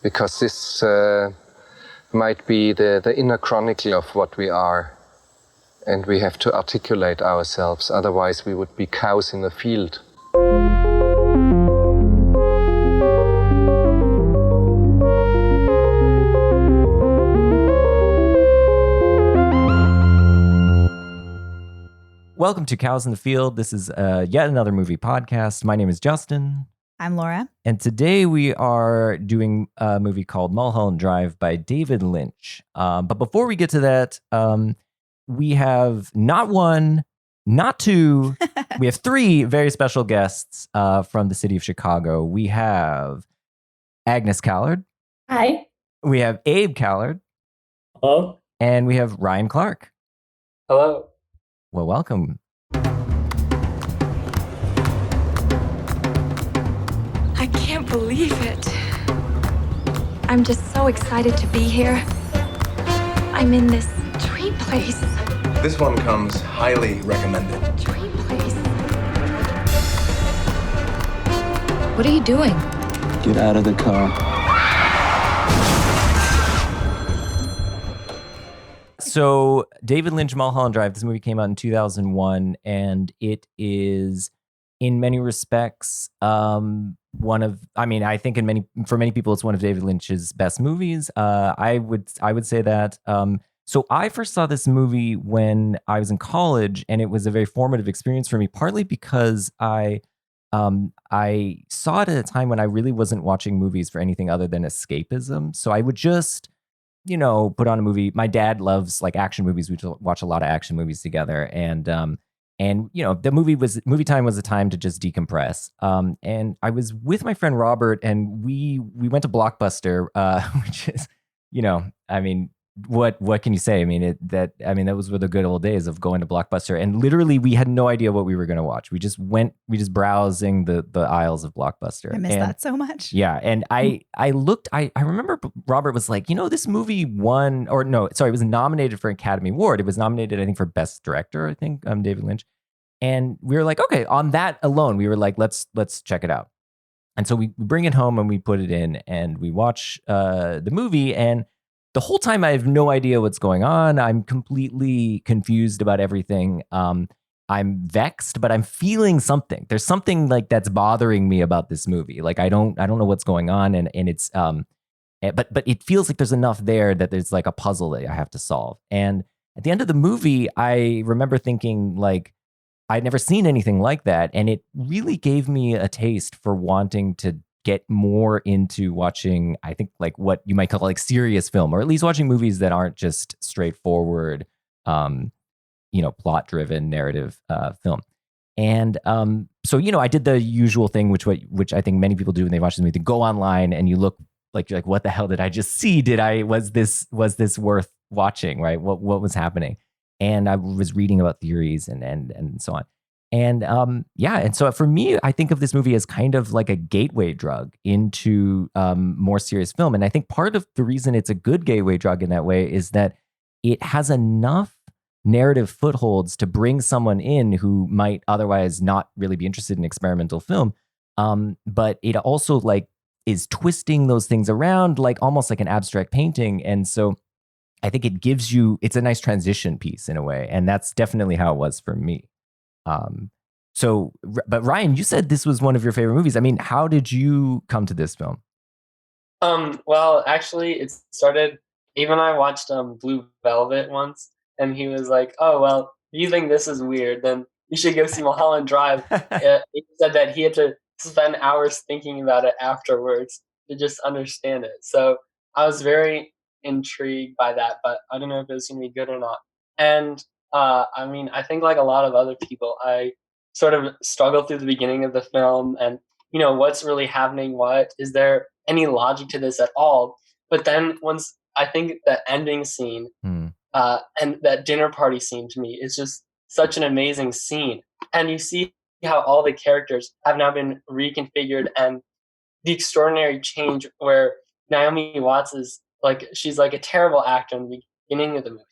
because this might be the inner chronicle of what we are. And we have to articulate ourselves, otherwise we would be cows in a field. Welcome to Cows in the Field. This is yet another movie podcast. My name is Justin. I'm Laura. And today we are doing a movie called Mulholland Drive by David Lynch. But before we get to that, we have not one, not two, we have three very special guests from the city of Chicago. We have Agnes Callard. Hi. We have Abe Callard. Hello. And we have Ryan Clark. Hello. Well, welcome. I can't believe it. I'm just so excited to be here. I'm in this dream place. This one comes highly recommended. Dream place. What are you doing? Get out of the car. So David Lynch, Mulholland Drive, this movie came out in 2001, and it is, in many respects, I think for many people, it's one of David Lynch's best movies. I would say that. So I first saw this movie when I was in college, and it was a very formative experience for me, partly because I saw it at a time when I really wasn't watching movies for anything other than escapism. So I would just, put on a movie. My dad loves like action movies. We watch a lot of action movies together, and the movie time was a time to just decompress. And I was with my friend Robert, and we went to Blockbuster, which is, what can you say? That was the good old days of going to Blockbuster, and literally we had no idea what we were going to watch. We just browsing the aisles of Blockbuster. I miss that so much. Yeah. And I remember Robert was like, this movie won, or no, sorry, it was nominated for an Academy Award. It was nominated, I think, for Best Director, David Lynch. And we were like, okay, on that alone, we were like, let's check it out. And so we bring it home and we put it in and we watch the movie, and the whole time I have no idea what's going on. I'm completely confused about everything. I'm vexed, but I'm feeling something. There's something like that's bothering me about this movie. Like I don't know what's going on, and it's but it feels like there's enough there that there's like a puzzle that I have to solve. And at the end of the movie, I remember thinking like I'd never seen anything like that, and it really gave me a taste for wanting to get more into watching, I think, like what you might call like serious film, or at least watching movies that aren't just straightforward, plot-driven narrative film. And so I did the usual thing, which I think many people do when they watch this movie. They go online and you look like you're like, what the hell did I just see? Was this worth watching? Right? What was happening? And I was reading about theories and so on. And and so for me, I think of this movie as kind of like a gateway drug into more serious film. And I think part of the reason it's a good gateway drug in that way is that it has enough narrative footholds to bring someone in who might otherwise not really be interested in experimental film. But it also like is twisting those things around, like almost like an abstract painting. And so I think it's a nice transition piece in a way. And that's definitely how it was for me. But Ryan, you said this was one of your favorite movies. How did you come to this film? Well, actually, it started, even I watched Blue Velvet once, and he was like, oh, well, you think this is weird, then you should go see Mulholland Drive. He said that he had to spend hours thinking about it afterwards to just understand it. So I was very intrigued by that, but I don't know if it was going to be good or not. And I think like a lot of other people, I sort of struggled through the beginning of the film and, what's really happening? What is there any logic to this at all? But then once I think the ending scene and that dinner party scene to me is just such an amazing scene. And you see how all the characters have now been reconfigured, and the extraordinary change where Naomi Watts is like, she's like a terrible actor in the beginning of the movie.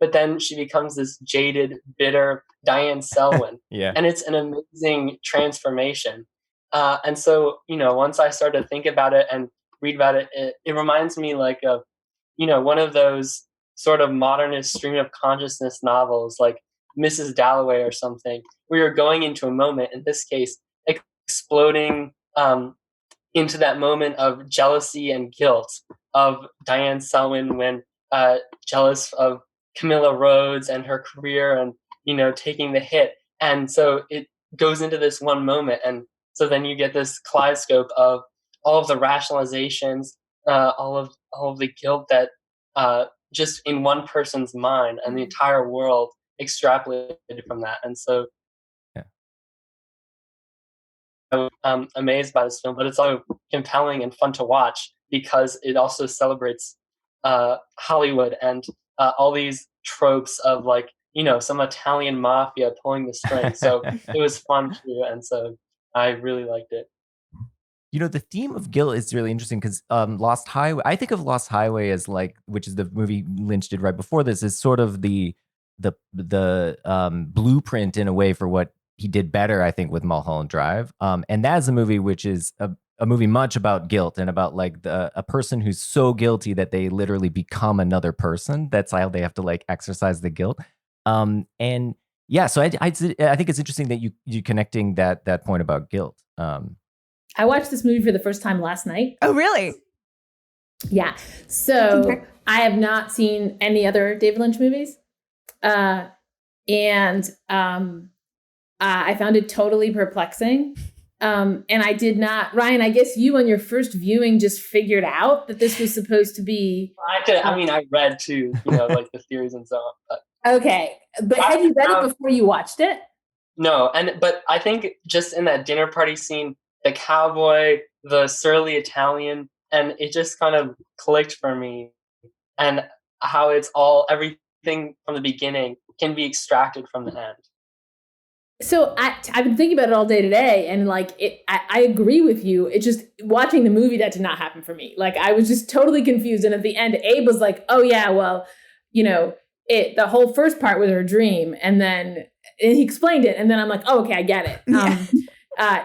But then she becomes this jaded, bitter Diane Selwyn. Yeah. And it's an amazing transformation. And so, once I started to think about it and read about it, it reminds me like of, one of those sort of modernist stream of consciousness novels like Mrs. Dalloway or something, where you're going into a moment, in this case, exploding into that moment of jealousy and guilt of Diane Selwyn when jealous of Camilla Rhodes and her career and, taking the hit. And so it goes into this one moment. And so then you get this kaleidoscope of all of the rationalizations, all of the guilt that just in one person's mind, and the entire world extrapolated from that. And so I'm amazed by this film, but it's also compelling and fun to watch because it also celebrates Hollywood and all these tropes of like, some Italian mafia pulling the strings. So it was fun too. And so I really liked it. The theme of guilt is really interesting because Lost Highway, I think of Lost Highway as like, which is the movie Lynch did right before this, is sort of the blueprint in a way for what he did better, I think, with Mulholland Drive. And that is a movie which is a movie much about guilt and about like a person who's so guilty that they literally become another person. That's how they have to like exercise the guilt. And yeah, so I think it's interesting that you connecting that point about guilt. I watched this movie for the first time last night. Oh, really? Yeah. So I have not seen any other David Lynch movies. I found it totally perplexing. And I did not, Ryan, I guess you on your first viewing just figured out that this was supposed to be. I read too, like the theories and so on. But okay. But had you read it before you watched it? No. But I think just in that dinner party scene, the cowboy, the surly Italian, and it just kind of clicked for me, and how it's all, everything from the beginning can be extracted from the end. So I've been thinking about it all day today, and like I agree with you. It just, watching the movie, that did not happen for me. Like I was just totally confused, and at the end, Abe was like, "Oh yeah, well, the whole first part was her dream," and he explained it, and then I'm like, "Oh, okay, I get it."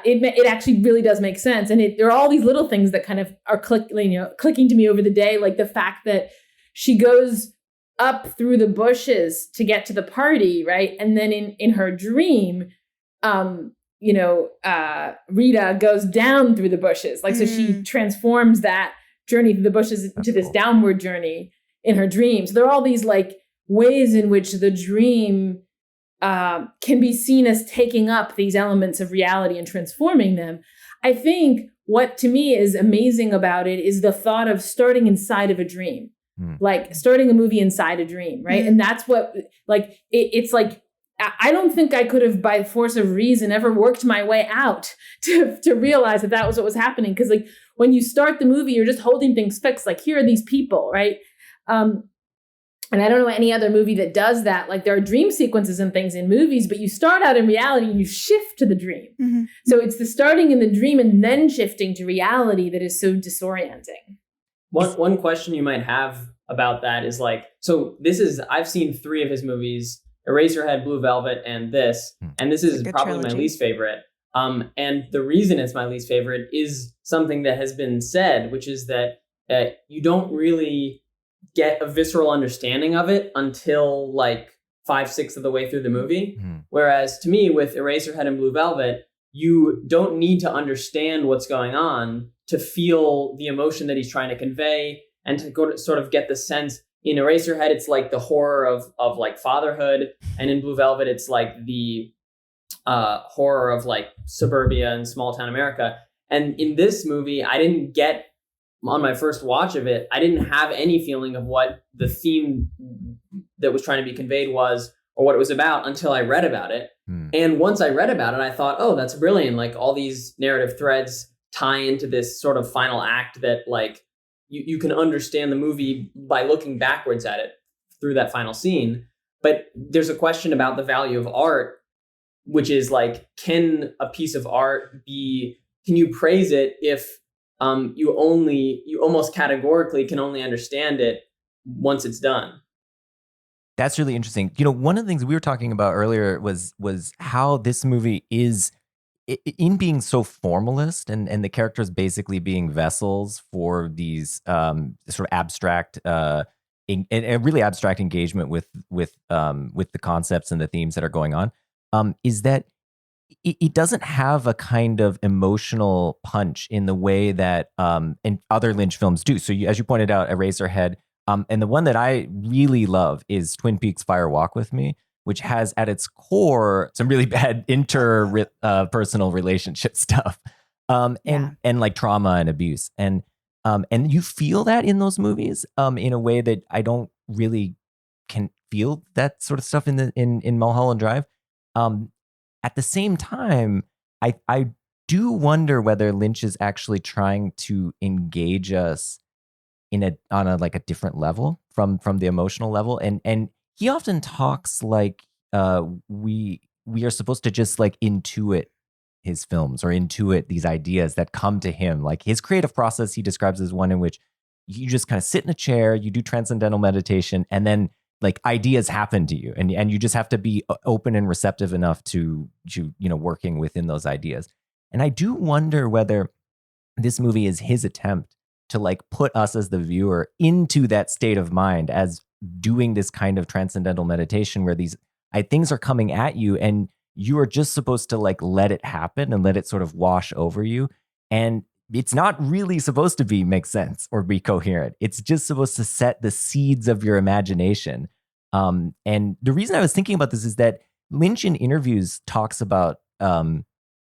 It actually really does make sense. And there are all these little things that kind of are clicking to me over the day, like the fact that she goes up through the bushes to get to the party, right? And then in her dream, Rita goes down through the bushes. Like, so she transforms that journey through the bushes into this downward journey in her dream. So there are all these like ways in which the dream can be seen as taking up these elements of reality and transforming them. I think what to me is amazing about it is the thought of starting inside of a dream, like starting a movie inside a dream, right? And that's what, like, it's like, I don't think I could have, by force of reason, ever worked my way out to realize that was what was happening. Because like when you start the movie, you're just holding things fixed. Like, here are these people, right? And I don't know any other movie that does that. Like, there are dream sequences and things in movies, but you start out in reality and you shift to the dream. Mm-hmm. So it's the starting in the dream and then shifting to reality that is so disorienting. One question you might have about that is like, so I've seen 3 of his movies, Eraserhead, Blue Velvet, and this is probably my least favorite. And the reason it's my least favorite is something that has been said, which is that you don't really get a visceral understanding of it until like 5/6 of the way through the movie. Whereas to me, with Eraserhead and Blue Velvet, you don't need to understand what's going on to feel the emotion that he's trying to convey and to go to sort of get the sense. In Eraserhead, it's like the horror of like fatherhood. And in Blue Velvet, it's like the horror of like suburbia and small town America. And in this movie, I didn't get, on my first watch of it, I didn't have any feeling of what the theme that was trying to be conveyed was, or what it was about, until I read about it. And once I read about it, I thought, oh, that's brilliant. Like, all these narrative threads tie into this sort of final act that like you can understand the movie by looking backwards at it through that final scene. But there's a question about the value of art, which is like, can a piece of art can you praise it if you almost categorically can only understand it once it's done? That's really interesting. One of the things we were talking about earlier was how this movie is in being so formalist and the characters basically being vessels for these sort of abstract and a really abstract engagement with the concepts and the themes that are going on, is that it doesn't have a kind of emotional punch in the way that in other Lynch films do. So as you pointed out, Eraserhead, and the one that I really love is Twin Peaks: Fire Walk with Me, which has at its core some really bad personal relationship stuff, and like trauma and abuse, and you feel that in those movies in a way that I don't really can feel that sort of stuff in Mulholland Drive. At the same time, I do wonder whether Lynch is actually trying to engage us on a different level from the emotional level, and he often talks like we are supposed to just like intuit his films or intuit these ideas that come to him. Like his creative process, he describes as one in which you just kind of sit in a chair, you do transcendental meditation, and then like ideas happen to you, and you just have to be open and receptive enough to working within those ideas. And I do wonder whether this movie is his attempt to like put us as the viewer into that state of mind as doing this kind of transcendental meditation where these things are coming at you and you are just supposed to like let it happen and let it sort of wash over you. And it's not really supposed to make sense or be coherent. It's just supposed to set the seeds of your imagination. And the reason I was thinking about this is that Lynch in interviews talks about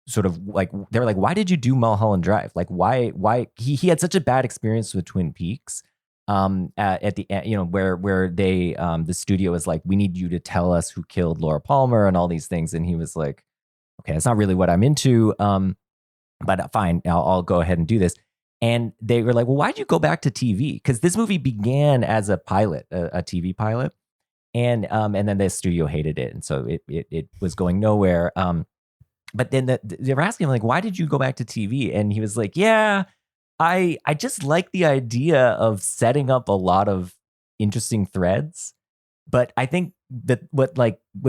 sort of like, they were like, why did you do Mulholland Drive? Like why he had such a bad experience with Twin Peaks at the end, where they the studio was like, we need you to tell us who killed Laura Palmer and all these things. And he was like, okay, that's not really what I'm into. But fine, I'll go ahead and do this. And they were like, well, why'd you go back to TV? Because this movie began as a pilot, a TV pilot. And then the studio hated it. And so it was going nowhere. But then they were asking him, like, why did you go back to TV? And he was like, yeah, I just like the idea of setting up a lot of interesting threads. But I think that what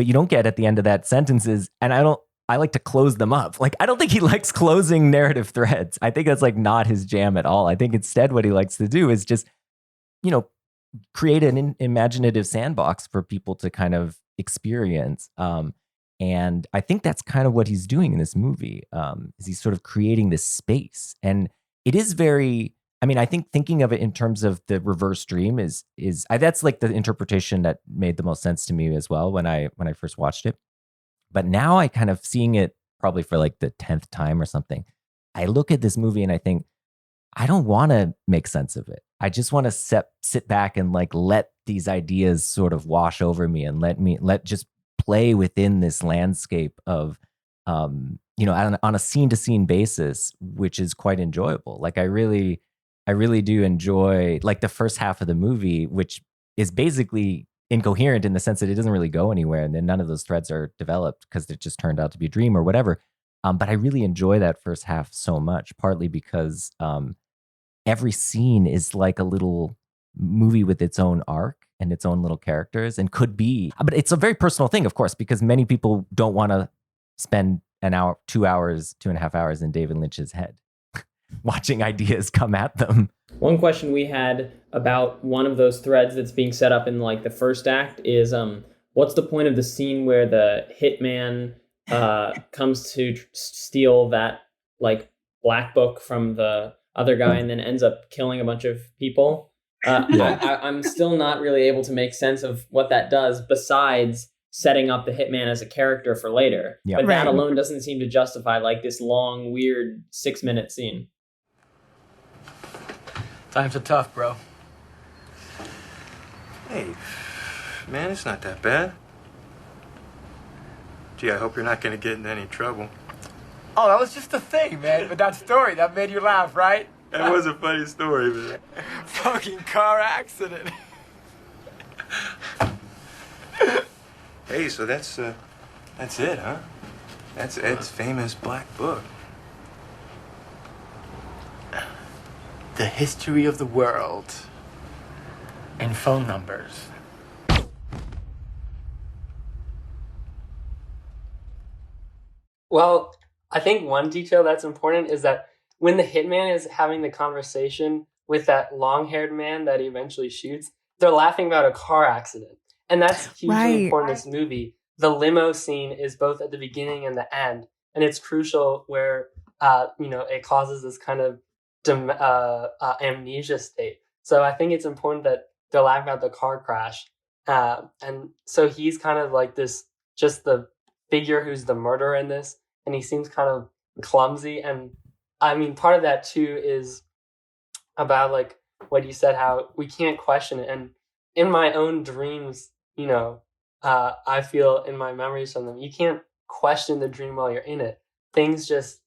you don't get at the end of that sentence is, and I like to close them up. Like, I don't think he likes closing narrative threads. I think that's like not his jam at all. I think instead what he likes to do is just, create an imaginative sandbox for people to kind of experience. And I think that's kind of what he's doing in this movie, is he's sort of creating this space. And it is very, I think thinking of it in terms of the reverse dream is that's like the interpretation that made the most sense to me as well when I first watched it. But now I kind of seeing it probably for like the 10th time or something, I look at this movie and I think, I don't want to make sense of it. I just want to sit back and like let these ideas sort of wash over me and let just play within this landscape of, on a scene to scene basis, which is quite enjoyable. Like I really do enjoy like the first half of the movie, which is basically incoherent in the sense that it doesn't really go anywhere. And then none of those threads are developed because it just turned out to be a dream or whatever. But I really enjoy that first half so much, partly because every scene is like a little movie with its own arc and its own little characters and could be, but it's a very personal thing, of course, because many people don't want to spend an hour, 2 hours, 2.5 hours in David Lynch's head, watching ideas come at them. One question we had about one of those threads that's being set up in like the first act is, what's the point of the scene where the hitman comes to steal that like black book from the other guy and then ends up killing a bunch of people? I'm still not really able to make sense of what that does besides setting up the hitman as a character for later. Yeah. But that alone doesn't seem to justify like this long, weird 6-minute scene. Times are tough, bro. Hey, man, it's not that bad. Gee, I hope you're not going to get in any trouble. Oh, that was just a thing, man. But that story, that made you laugh, right? That was a funny story, man. Fucking car accident. Hey, so that's it, huh? That's Ed's famous black book. The history of the world. And phone numbers. Well, I think one detail that's important is that when the hitman is having the conversation with that long-haired man that he eventually shoots, they're laughing about a car accident. And that's hugely important in this movie. The limo scene is both at the beginning and the end. And it's crucial where, it causes this kind of amnesia state. So I think it's important that they're laughing about the car crash. And so he's kind of like this, just the figure who's the murderer in this. And he seems kind of clumsy. And I mean, part of that too is about like what you said, how we can't question it. And in my own dreams, I feel in my memories from them, you can't question the dream while you're in it. Things just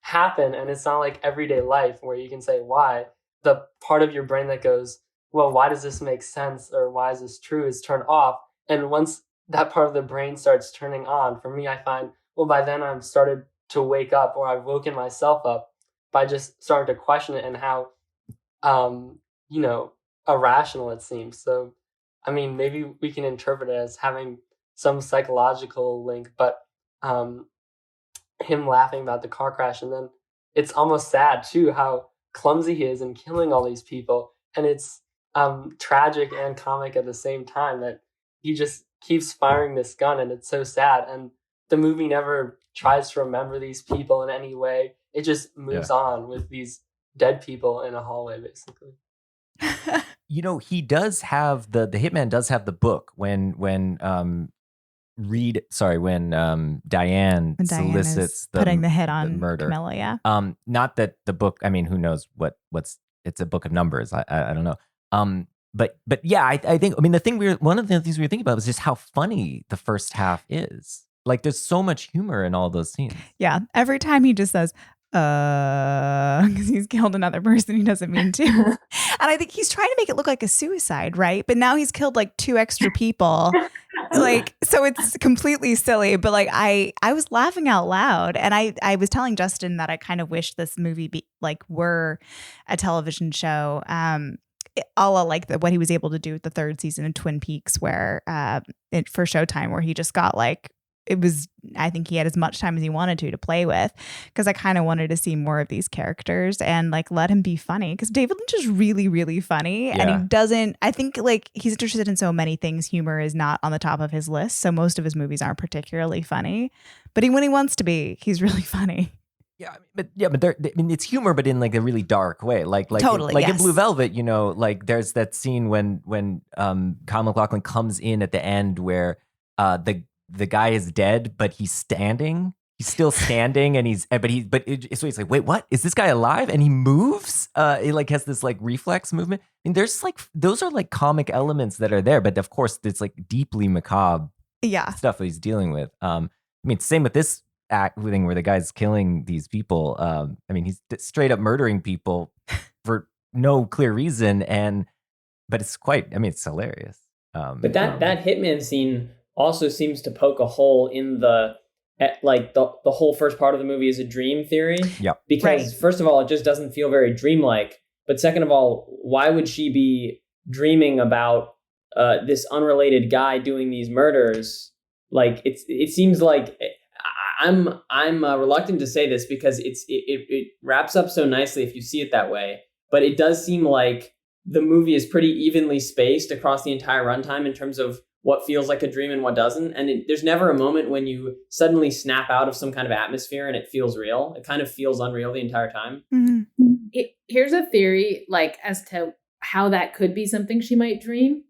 happen, and it's not like everyday life where you can say why. The part of your brain that goes, well, why does this make sense, or why is this true, is turned off. And once that part of the brain starts turning on, for me, I find, well, by then I've started to wake up, or I've woken myself up by just starting to question it, and how irrational it seems. So I mean, maybe we can interpret it as having some psychological link, but him laughing about the car crash, and then it's almost sad too how clumsy he is in killing all these people, and it's tragic and comic at the same time that he just keeps firing this gun, and it's so sad. And the movie never tries to remember these people in any way. It just moves on with these dead people in a hallway, basically. He does have the hitman does have the book when Diane solicits putting the hit on the murder. Camilla, yeah. Not that the book, I mean, who knows what's it's a book of numbers. I don't know. But yeah, I think, I mean, one of the things we were thinking about was just how funny the first half is. Like, there's so much humor in all those scenes. Yeah. Every time he just says, because he's killed another person he doesn't mean to. And I think he's trying to make it look like a suicide, right? But now he's killed like 2 extra people. Like, so it's completely silly. But like, I was laughing out loud, and I was telling Justin that I kind of wish this movie were a television show. A la like what he was able to do with the 3rd season of Twin Peaks, where for Showtime, where he just got like, I think he had as much time as he wanted to play with, because I kind of wanted to see more of these characters and like let him be funny, because David Lynch is really, really funny. Yeah. And he doesn't, I think like he's interested in so many things. Humor is not on the top of his list. So most of his movies aren't particularly funny, but when he wants to be, he's really funny. Yeah, but it's humor, but in like a really dark way. Like totally, in Blue Velvet, like there's that scene when Kyle MacLachlan comes in at the end where the guy is dead, but he's standing. He's still standing, and so he's like, wait, what? Is this guy alive? And he moves. He like has this like reflex movement. I mean, there's like, those are like comic elements that are there, but of course it's like deeply macabre stuff that he's dealing with. I mean, same with this thing where the guy's killing these people. I mean, he's straight up murdering people for no clear reason, but it's it's hilarious. But that hitman scene also seems to poke a hole in the whole first part of the movie is a dream theory. Yeah. Because first of all, it just doesn't feel very dreamlike. But second of all, why would she be dreaming about this unrelated guy doing these murders? Like it seems like I'm reluctant to say this because it wraps up so nicely if you see it that way. But it does seem like the movie is pretty evenly spaced across the entire runtime in terms of what feels like a dream and what doesn't. And there's never a moment when you suddenly snap out of some kind of atmosphere and it feels real. It kind of feels unreal the entire time. Mm-hmm. Here's a theory, like, as to how that could be something she might dream.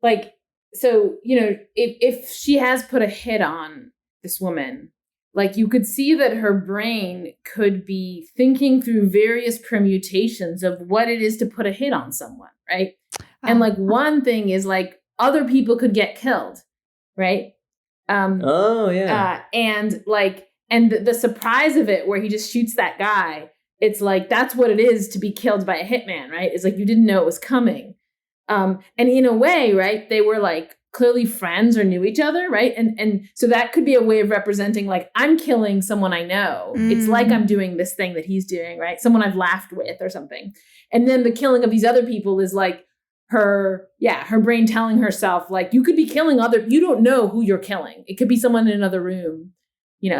Like, so, if she has put a hit on this woman, like, you could see that her brain could be thinking through various permutations of what it is to put a hit on someone, right? And like, one thing is like, other people could get killed, right? And the surprise of it, where he just shoots that guy, it's like, that's what it is to be killed by a hitman, right? It's like, you didn't know it was coming. And in a way, right, they were like clearly friends or knew each other, right? And so that could be a way of representing, like, I'm killing someone I know. It's like I'm doing this thing that he's doing, right? Someone I've laughed with or something. And then the killing of these other people is like, her brain telling herself, like, you could be killing you don't know who you're killing. It could be someone in another room,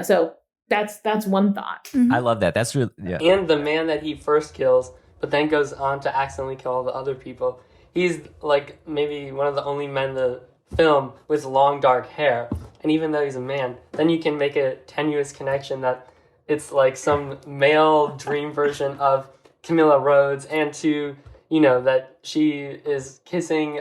so That's one thought. I love that. That's really, yeah. And the man that he first kills, but then goes on to accidentally kill all the other people. He's like maybe one of the only men in the film with long dark hair. And even though he's a man, then you can make a tenuous connection that it's like some male dream version of Camilla Rhodes, and to, you know, that she is kissing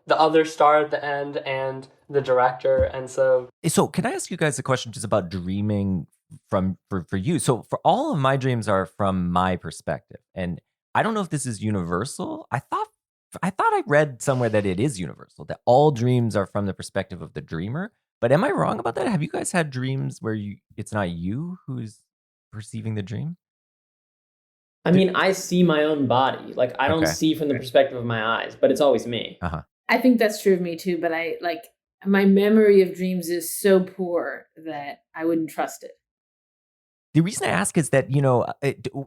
the other star at the end and the director. And so can I ask you guys a question just about dreaming for you? So for all of my dreams are from my perspective, and I don't know if this is universal. I thought I read somewhere that it is universal, that all dreams are from the perspective of the dreamer. But am I wrong about that? Have you guys had dreams where it's not you who's perceiving the dream? I mean, I see my own body. Like, I don't see from the perspective of my eyes, but it's always me. I think that's true of me too, but my memory of dreams is so poor that I wouldn't trust it. The reason I ask is that, you know,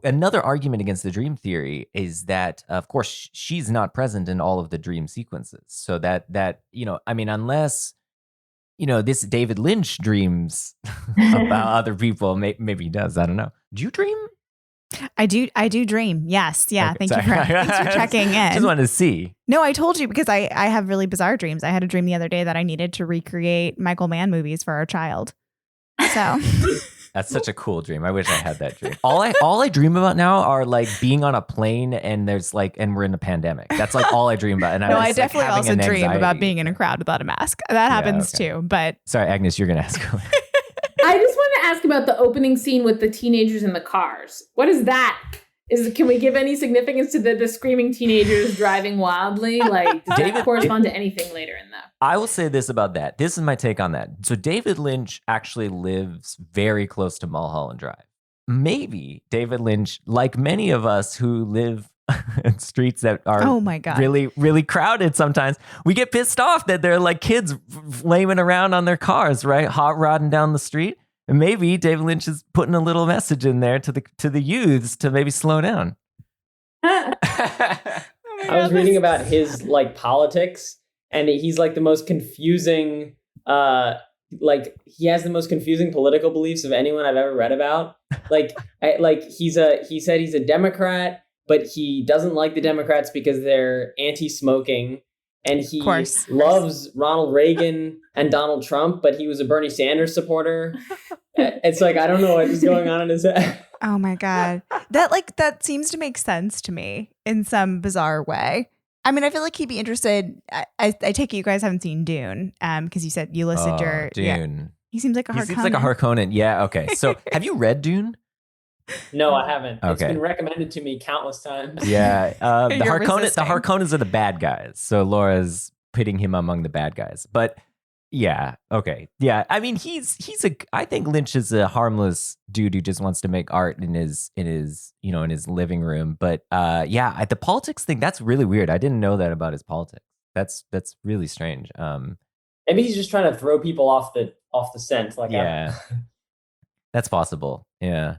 another argument against the dream theory is that, of course, she's not present in all of the dream sequences. So that you know, I mean, unless, you know, this David Lynch dreams about other people, maybe he does. I don't know. Do you dream? I do dream. Yes. Yeah. Okay, thanks for checking in. Just wanted to see. No, I told you because I have really bizarre dreams. I had a dream the other day that I needed to recreate Michael Mann movies for our child. So that's such a cool dream. I wish I had that dream. All I dream about now are like being on a plane and we're in a pandemic. That's like all I dream about. And I definitely also dream about being in a crowd without a mask. That happens too. But sorry, Agnes, you're gonna ask. I just want to ask about the opening scene with the teenagers in the cars. What is that? Can we give any significance to the screaming teenagers driving wildly? Like, does that correspond to anything later in that? I will say this about that. This is my take on that. So David Lynch actually lives very close to Mulholland Drive. Maybe David Lynch, like many of us who live in streets that are really, really crowded sometimes, we get pissed off that they're like kids flaming around on their cars, right? Hot rodding down the street. And maybe David Lynch is putting a little message in there to the youths to maybe slow down. I was reading about his like politics, and he's like the most confusing. He has the most confusing political beliefs of anyone I've ever read about. He said he's a Democrat, but he doesn't like the Democrats because they're anti-smoking. And he loves Ronald Reagan and Donald Trump, but he was a Bernie Sanders supporter. It's like, I don't know what is going on in his head. Oh my God. That seems to make sense to me in some bizarre way. I mean, I feel like he'd be interested. I take it you guys haven't seen Dune, because you said you listed your Dune. Yeah. He seems like a Harkonnen. He seems like a Harkonnen. Yeah. Okay. So have you read Dune? No, I haven't. Okay. It's been recommended to me countless times. Yeah. The Harkonnens are the bad guys. So Laura's pitting him among the bad guys. But yeah. Okay. Yeah. I mean, I think Lynch is a harmless dude who just wants to make art in his living room. But the politics thing, that's really weird. I didn't know that about his politics. That's really strange. Maybe he's just trying to throw people off the scent. Like, yeah. That's possible. Yeah.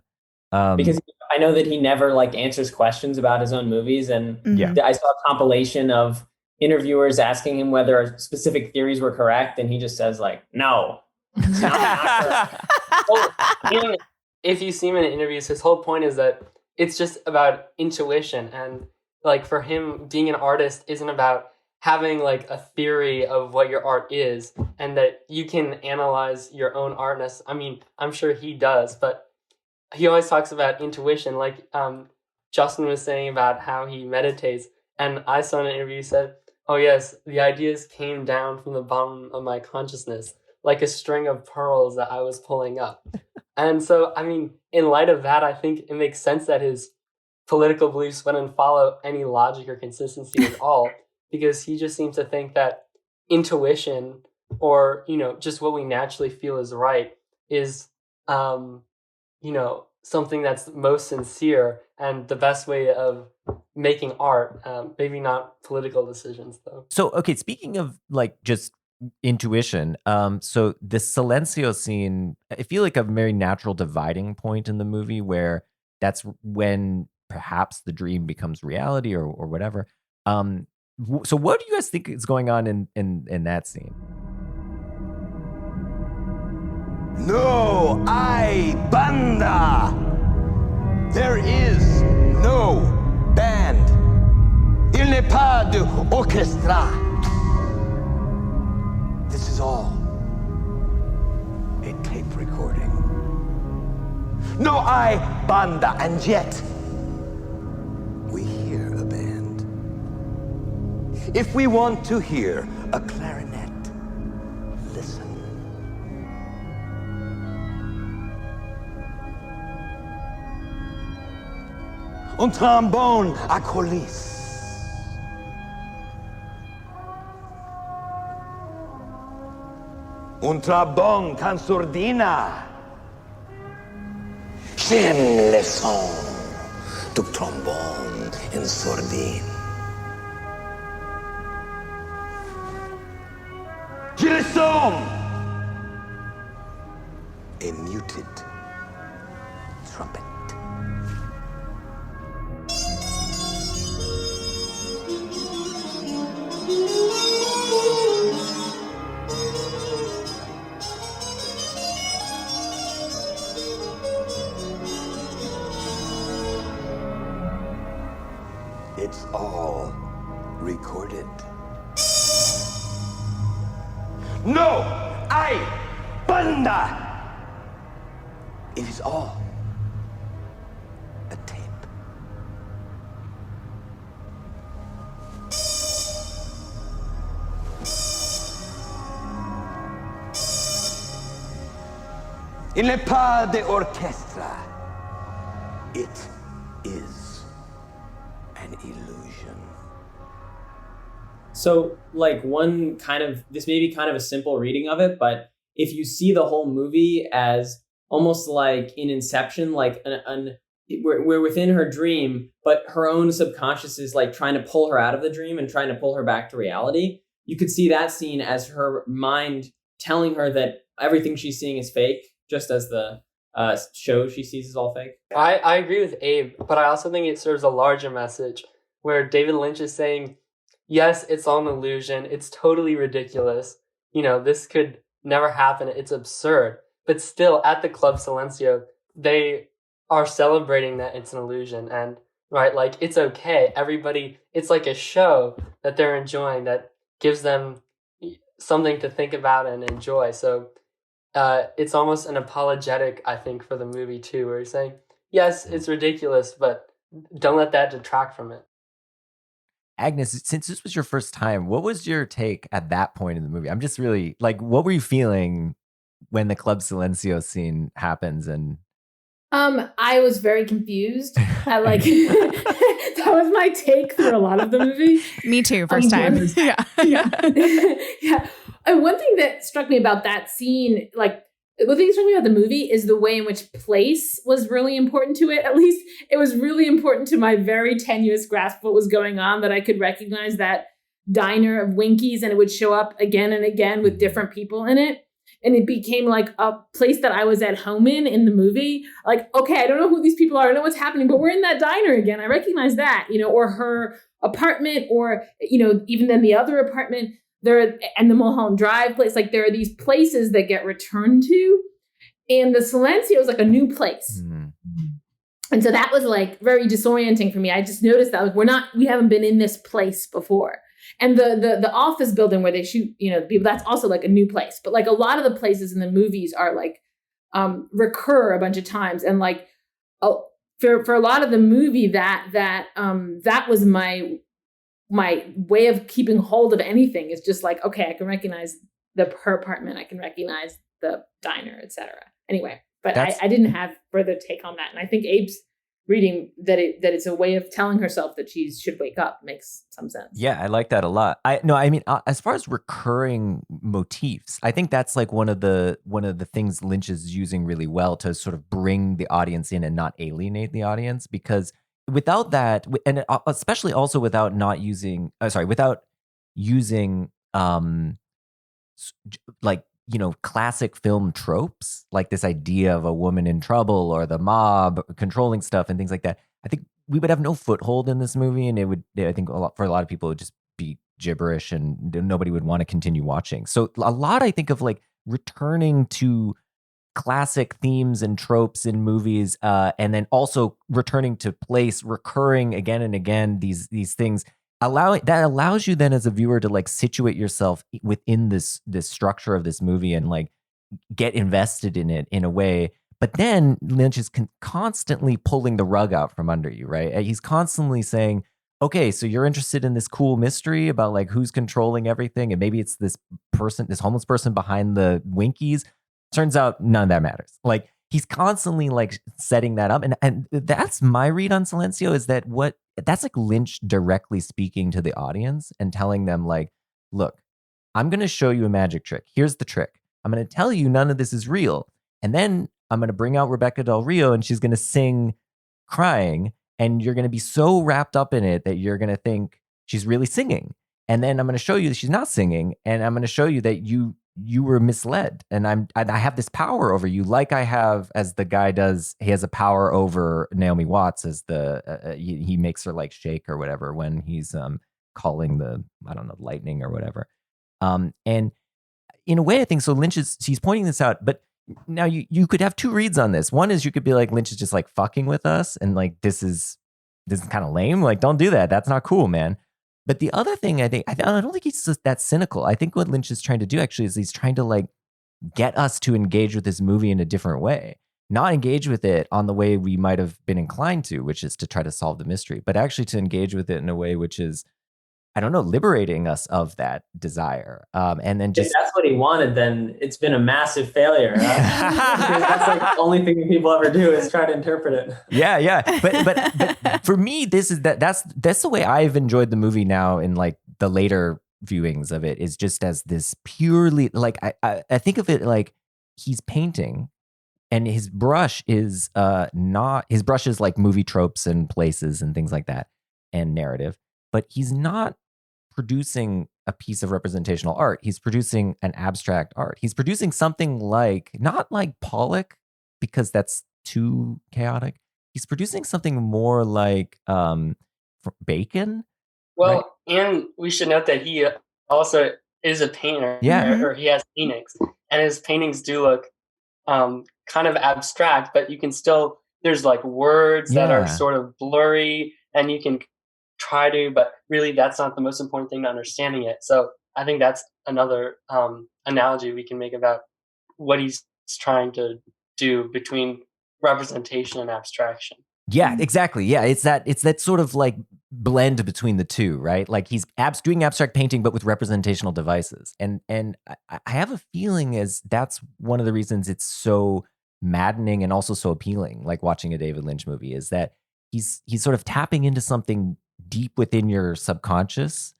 Because I know that he never like answers questions about his own movies, and I saw a compilation of interviewers asking him whether specific theories were correct, and he just says like, "No, it's not correct." Well, if you see him in interviews, his whole point is that it's just about intuition, and like for him, being an artist isn't about having like a theory of what your art is, and that you can analyze your own artness. I mean, I'm sure he does, but he always talks about intuition, like Justin was saying about how he meditates. And I saw in an interview said, "Oh yes, the ideas came down from the bottom of my consciousness, like a string of pearls that I was pulling up." And so, I mean, in light of that, I think it makes sense that his political beliefs wouldn't follow any logic or consistency at all, because he just seems to think that intuition, or, you know, just what we naturally feel is right, is something that's most sincere and the best way of making art. Maybe not political decisions, though. So, okay, speaking of like just intuition, so the Silencio scene, I feel like a very natural dividing point in the movie where that's when perhaps the dream becomes reality or whatever. So what do you guys think is going on in that scene? No hay banda. There is no band. Il n'est pas d'orchestra. This is all a tape recording. No hay banda, and yet we hear a band. If we want to hear a clarinet, listen. Un trombone à coulisse. Un trombone con sordina. J'aime le son du trombone en sordine. Je le son. A muted trumpet. It's all recorded. No hay banda. It is all a tape. Il n'est pas d'orchestra. It is an illusion. So, like, this may be kind of a simple reading of it, but if you see the whole movie as almost like in Inception, like we're within her dream, but her own subconscious is like trying to pull her out of the dream and trying to pull her back to reality. You could see that scene as her mind telling her that everything she's seeing is fake, just as the show she sees is all fake. I agree with Abe, but I also think it serves a larger message where David Lynch is saying, yes, it's all an illusion. It's totally ridiculous. You know, this could never happen. It's absurd. But still, at the Club Silencio, they are celebrating that it's an illusion. And, right, like, it's okay. Everybody, it's like a show that they're enjoying that gives them something to think about and enjoy. So it's almost an apologetic, I think, for the movie, too, where he's saying, yes, it's ridiculous, but don't let that detract from it. Agnes, since this was your first time, what was your take at that point in the movie? I'm just really, like, what were you feeling when the Club Silencio scene happens? And I was very confused. I like that was my take for a lot of the movie. Me too, first time. Yeah. Yeah. And one thing that struck me about that scene, like, one thing that struck me about the movie is the way in which place was really important to it. At least it was really important to my very tenuous grasp of what was going on, that I could recognize that diner of Winky's and it would show up again and again with different people in it. And it became like a place that I was at home in the movie. Like, okay, I don't know who these people are. I don't know what's happening, but we're in that diner again. I recognize that, you know, or her apartment, or, you know, even then the other apartment there, and the Mulholland Drive place. Like, there are these places that get returned to, and the Silencio is like a new place. Mm-hmm. And so that was like very disorienting for me. I just noticed that, like, we haven't been in this place before. And the office building where they shoot, you know, people, that's also like a new place. But like a lot of the places in the movies are like recur a bunch of times. And like for a lot of the movie, that was my way of keeping hold of anything, is just like, okay, I can recognize her apartment, I can recognize the diner, etc. Anyway, but I didn't have further take on that. And I think Abe's reading that it's a way of telling herself that she should wake up makes some sense. Yeah, I like that a lot. I mean, as far as recurring motifs, I think that's like one of the things Lynch is using really well to sort of bring the audience in and not alienate the audience. Because without that, and especially also without using like, you know, classic film tropes, like this idea of a woman in trouble or the mob controlling stuff and things like that, I think we would have no foothold in this movie, and I think for a lot of people, it would just be gibberish and nobody would want to continue watching. So a lot, I think, of like returning to classic themes and tropes in movies, and then also returning to place, recurring again and again, these things allows you then as a viewer to like situate yourself within this structure of this movie and like get invested in it in a way. But then Lynch is constantly pulling the rug out from under you, right? He's constantly saying, okay, so you're interested in this cool mystery about like who's controlling everything, and maybe it's this homeless person behind the Winkies. Turns out none of that matters. Like he's constantly like setting that up. And that's my read on Silencio, is that that's like Lynch directly speaking to the audience and telling them like, look, I'm going to show you a magic trick. Here's the trick. I'm going to tell you none of this is real. And then I'm going to bring out Rebecca Del Rio and she's going to sing crying. And you're going to be so wrapped up in it that you're going to think she's really singing. And then I'm going to show you that she's not singing. And I'm going to show you that you were misled. And I have this power over you, like I have, as the guy does. He has a power over Naomi Watts as he makes her like shake or whatever when he's calling the, I don't know, lightning or whatever. And in a way, I think so. He's pointing this out, but now you could have two reads on this. One is you could be like, Lynch is just like fucking with us, and like this is kind of lame. Like, don't do that. That's not cool, man. But the other thing, I don't think he's just that cynical. I think what Lynch is trying to do actually is he's trying to like get us to engage with this movie in a different way, not engage with it on the way we might have been inclined to, which is to try to solve the mystery, but actually to engage with it in a way which is, I don't know, liberating us of that desire. And then just... If that's what he wanted, then it's been a massive failure. Because that's like the only thing that people ever do is try to interpret it. Yeah. But for me, that's the way I've enjoyed the movie now in like the later viewings of it, is just as this purely, like, I think of it like he's painting and his brush is like movie tropes and places and things like that and narrative, but he's not producing a piece of representational art. He's producing an abstract art. He's producing something like, not like Pollock, because that's too chaotic. He's producing something more like Bacon. Well, right? And we should note that he also is a painter. Yeah. Or he has paintings. And his paintings do look kind of abstract, but you can still, there's like words that are sort of blurry, and you can try to, but really that's not the most important thing to understanding it. So I think that's another analogy we can make about what he's trying to do between representation and abstraction. Yeah, exactly. Yeah, it's that sort of like blend between the two, right? Like he's doing abstract painting, but with representational devices. And I have a feeling as that's one of the reasons it's so maddening and also so appealing, like watching a David Lynch movie, is that he's sort of tapping into something deep within your subconscious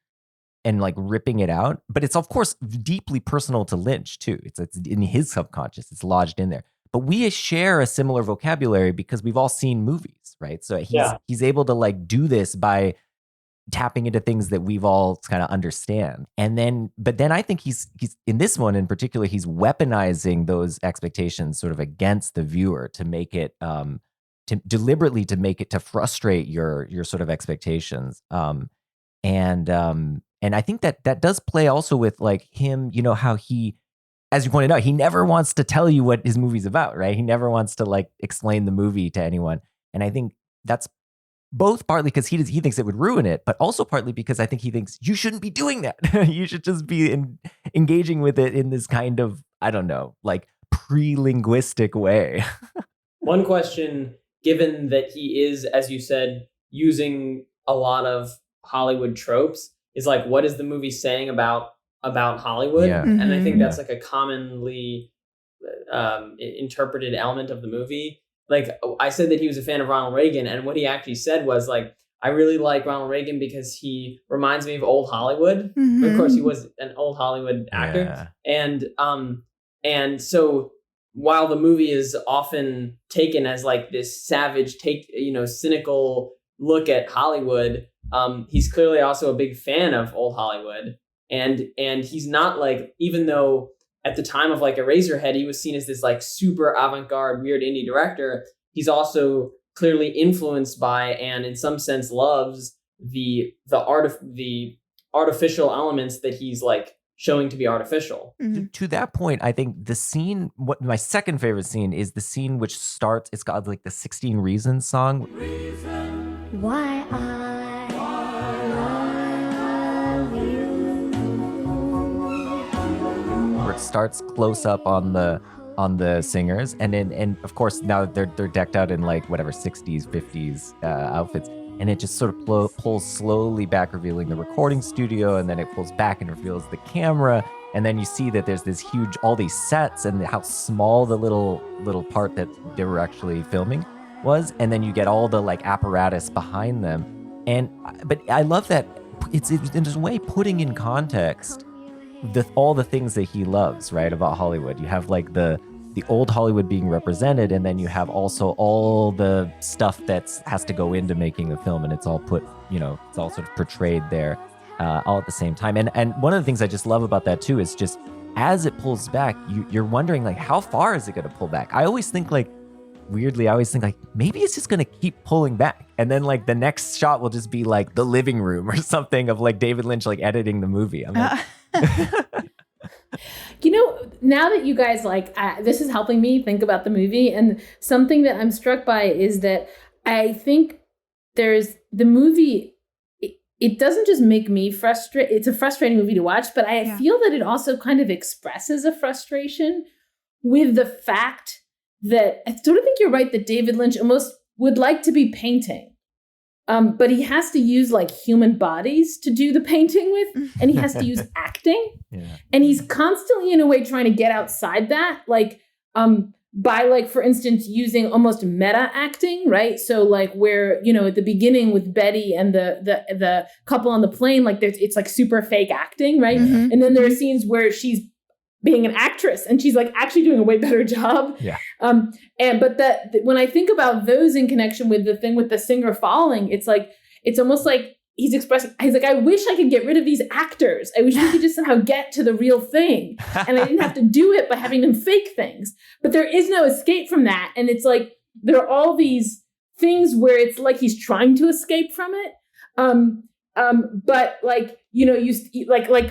and like ripping it out. But it's of course deeply personal to Lynch too. It's in his subconscious. It's lodged in there. But we share a similar vocabulary because we've all seen movies, right? So he's able to like do this by tapping into things that we've all kind of understand. But then I think he's in this one in particular, he's weaponizing those expectations sort of against the viewer to make it deliberately to frustrate your sort of expectations. And I think that does play also with like him, you know, how he, as you pointed out, he never wants to tell you what his movie's about, right? He never wants to like explain the movie to anyone. And I think that's both partly because he thinks it would ruin it, but also partly because I think he thinks you shouldn't be doing that. You should just be engaging with it in this kind of, I don't know, like pre-linguistic way. One question, given that he is, as you said, using a lot of Hollywood tropes, is like, what is the movie saying about Hollywood? Yeah. And I think that's like a commonly interpreted element of the movie. Like I said that he was a fan of Ronald Reagan, and what he actually said was like, I really like Ronald Reagan because he reminds me of old Hollywood. Mm-hmm. Of course, he was an old Hollywood actor. Yeah. And so while the movie is often taken as like this savage cynical look at Hollywood, he's clearly also a big fan of old Hollywood. And he's not like, even though at the time of like Eraserhead, he was seen as this like super avant-garde, weird indie director, he's also clearly influenced by, and in some sense loves the artificial elements that he's like showing to be artificial. To that point, I think the scene, what my second favorite scene is the scene which starts, it's got like the 16 Reasons song. Why I love you. Where it starts close up on the singers, and of course now they're decked out in like whatever 60s 50s outfits, and it just sort of pulls slowly back, revealing the recording studio, and then it pulls back and reveals the camera, and then you see that there's this huge, all these sets, and how small the little part that they were actually filming was, and then you get all the like apparatus behind them, but I love that it's in a way putting in context all the things that he loves, right, about Hollywood. You have like the old Hollywood being represented, and then you have also all the stuff that has to go into making the film, and it's all put, it's all sort of portrayed there all at the same time. And one of the things I just love about that too is just as it pulls back, you're wondering like, how far is it going to pull back? I always think like, weirdly, maybe it's just going to keep pulling back. And then like the next shot will just be like the living room or something of like David Lynch, like editing the movie. I'm like, now that you guys this is helping me think about the movie, and something that I'm struck by is that I think there's the movie, it doesn't just make me frustrated. It's a frustrating movie to watch, but I feel that it also kind of expresses a frustration with the fact that I sort of think you're right that David Lynch almost would like to be painting. But he has to use like human bodies to do the painting with, and he has to use acting. Yeah. And he's constantly in a way trying to get outside that, by like, for instance, using almost meta acting, right? So like where, at the beginning with Betty and the couple on the plane, like it's like super fake acting, right? Mm-hmm. And then there are scenes where she's being an actress and she's like actually doing a way better job. Yeah. But when I think about those in connection with the thing with the singer falling, it's almost like he's like, I wish I could get rid of these actors. I wish we could just somehow get to the real thing. And I didn't have to do it by having them fake things. But there is no escape from that. And it's like, there are all these things where it's like he's trying to escape from it. But like,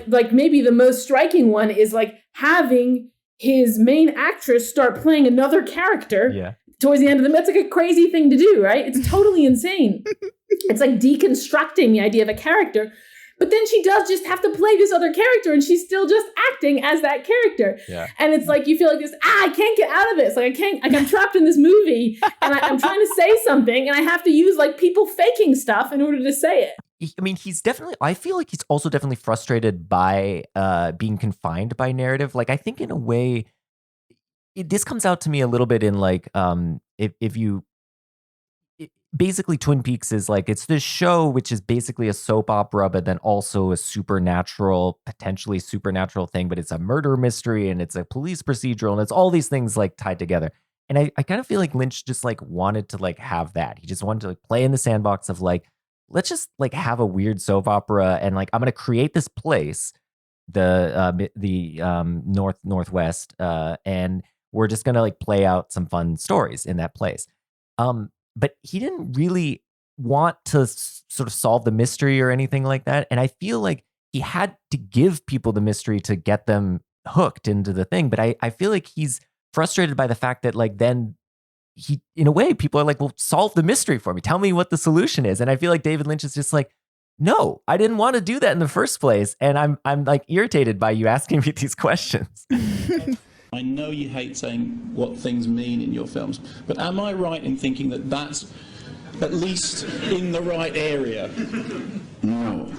like maybe the most striking one is like having his main actress start playing another character towards the end of the, that's like a crazy thing to do, right? It's totally insane. It's like deconstructing the idea of a character, but then she does just have to play this other character and she's still just acting as that character. Yeah. And it's like, you feel like this, I can't get out of this. Like I'm trapped in this movie and I'm trying to say something and I have to use like people faking stuff in order to say it. I mean, I feel like he's also definitely frustrated by being confined by narrative. Like, I think in a way, this comes out to me a little bit in like, basically Twin Peaks is like, it's this show which is basically a soap opera, but then also a potentially supernatural thing, but it's a murder mystery and it's a police procedural and it's all these things like tied together. And I kind of feel like Lynch just like wanted to like have that. He just wanted to like play in the sandbox of like, let's just like have a weird soap opera and like I'm going to create this place, the Northwest, and we're just going to like play out some fun stories in that place. But he didn't really want to sort of solve the mystery or anything like that. And I feel like he had to give people the mystery to get them hooked into the thing. But I feel like he's frustrated by the fact that like then he, in a way, people are like, well, solve the mystery for me. Tell me what the solution is. And I feel like David Lynch is just like, no, I didn't want to do that in the first place. And I'm like irritated by you asking me these questions. I know you hate saying what things mean in your films, but am I right in thinking that that's at least in the right area? No.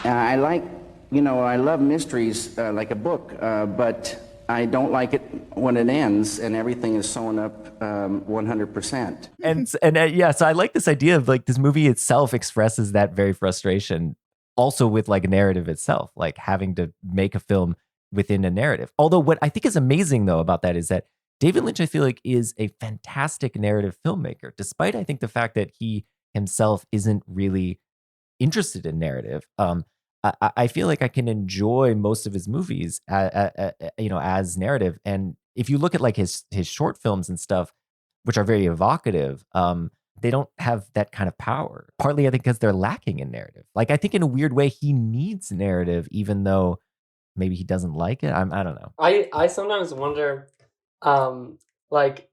I love mysteries like a book, but I don't like it when it ends and everything is sewn up 100%. And so I like this idea of like this movie itself expresses that very frustration also with like a narrative itself, like having to make a film within a narrative. Although what I think is amazing though about that is that David Lynch, I feel like, is a fantastic narrative filmmaker, despite I think the fact that he himself isn't really interested in narrative. I feel like I can enjoy most of his movies, as narrative. And if you look at like his short films and stuff, which are very evocative, they don't have that kind of power. Partly, I think, because they're lacking in narrative. Like, I think in a weird way, he needs narrative, even though maybe he doesn't like it. I don't know. I sometimes wonder, like,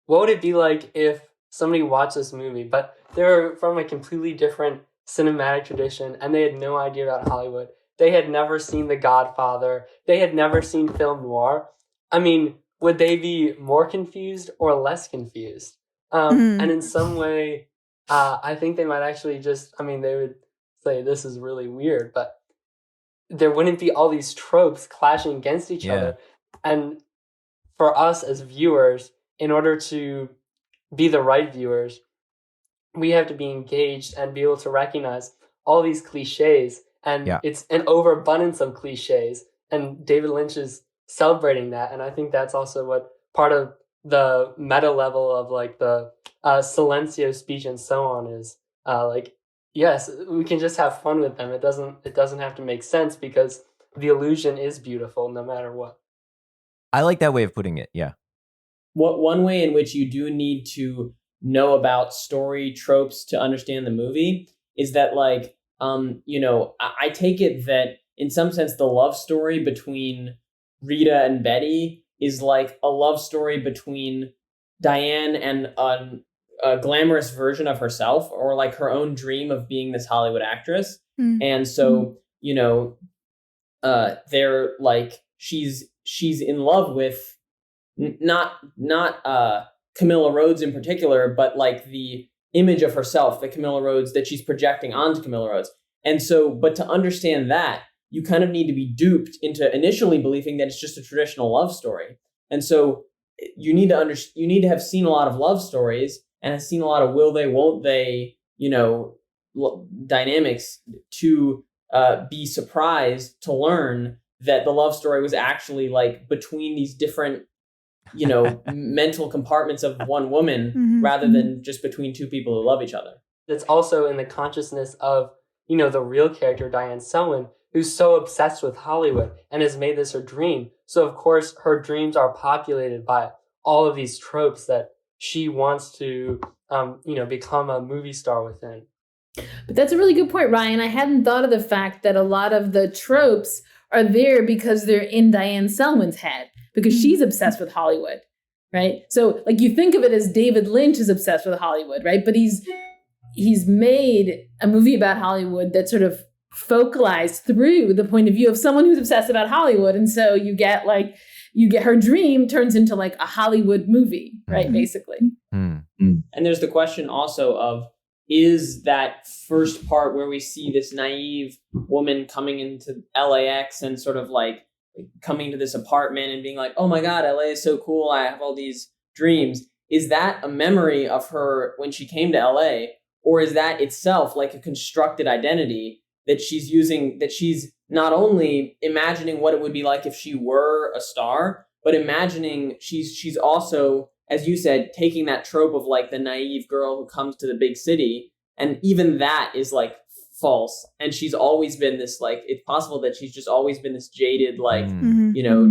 what would it be like if somebody watched this movie, but they're from a completely different cinematic tradition and they had no idea about Hollywood. They had never seen The Godfather. They had never seen film noir. I mean, would they be more confused or less confused? And in some way, I think they might actually they would say this is really weird, but there wouldn't be all these tropes clashing against each other. And for us as viewers, in order to be the right viewers, we have to be engaged and be able to recognize all these cliches. And it's an overabundance of cliches. And David Lynch is celebrating that. And I think that's also what part of the meta level of like the Silencio speech and so on is. Yes, we can just have fun with them. It doesn't have to make sense because the illusion is beautiful no matter what. I like that way of putting it. Yeah. One way in which you do need to know about story tropes to understand the movie is that, like, I take it that in some sense the love story between Rita and Betty is like a love story between Diane and a glamorous version of herself, or like her own dream of being this Hollywood actress. And so, they're like, she's in love with not Camilla Rhodes in particular, but like the image of herself, the Camilla Rhodes that she's projecting onto Camilla Rhodes. And so, but to understand that, you kind of need to be duped into initially believing that it's just a traditional love story. And so you need to have seen a lot of love stories and have seen a lot of will they, won't they, dynamics to be surprised to learn that the love story was actually like between these different, mental compartments of one woman rather than just between two people who love each other. It's also in the consciousness of, the real character, Diane Selwyn, who's so obsessed with Hollywood and has made this her dream. So, of course, her dreams are populated by all of these tropes that she wants to, become a movie star within. But that's a really good point, Ryan. I hadn't thought of the fact that a lot of the tropes are there because they're in Diane Selwyn's head, because she's obsessed with Hollywood, right? So, like, you think of it as David Lynch is obsessed with Hollywood, right? But he's made a movie about Hollywood that sort of focalized through the point of view of someone who's obsessed about Hollywood. And so you get her dream turns into like a Hollywood movie, right? Basically. And there's the question also of, is that first part where we see this naive woman coming into LAX and sort of like coming to this apartment and being like, oh my God, LA is so cool. I have all these dreams. Is that a memory of her when she came to LA? Or is that itself like a constructed identity that she's using, that she's not only imagining what it would be like if she were a star, but imagining she's also, as you said, taking that trope of like the naive girl who comes to the big city. And even that is like false. And she's always been this, like, it's possible that she's just always been this jaded, like,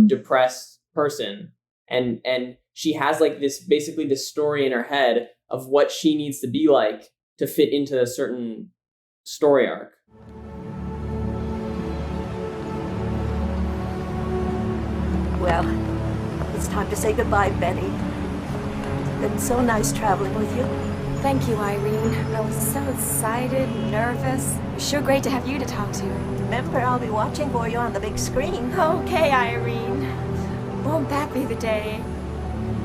depressed person. And she has like this, basically this story in her head of what she needs to be like to fit into a certain story arc. Well, it's time to say goodbye, Betty. It's been so nice traveling with you. Thank you, Irene. I was so excited, nervous. It was sure great to have you to talk to. Remember, I'll be watching for you on the big screen. Okay, Irene. Won't that be the day?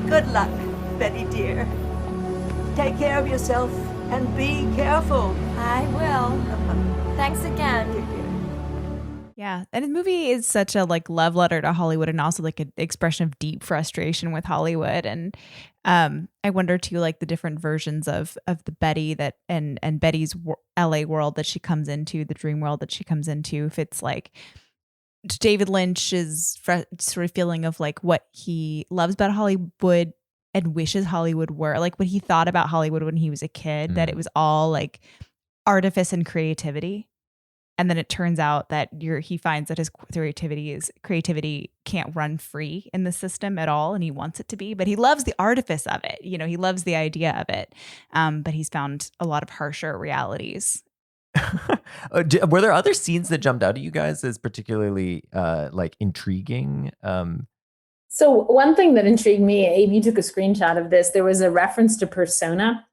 Good luck, Betty dear. Take care of yourself and be careful. I will. Thanks again. Yeah, and the movie is such a like love letter to Hollywood, and also like an expression of deep frustration with Hollywood. And I wonder too, like the different versions of the Betty that and Betty's LA world that she comes into, the dream world that she comes into. If it's like David Lynch's sort of feeling of like what he loves about Hollywood and wishes Hollywood were, like what he thought about Hollywood when he was a kid, that it was all like artifice and creativity. And then it turns out that he finds that his creativity can't run free in the system at all, and he wants it to be. But he loves the artifice of it. You know, he loves the idea of it. But he's found a lot of harsher realities. Were there other scenes that jumped out at you guys as particularly like intriguing? So one thing that intrigued me, Abe, you took a screenshot of this. There was a reference to Persona.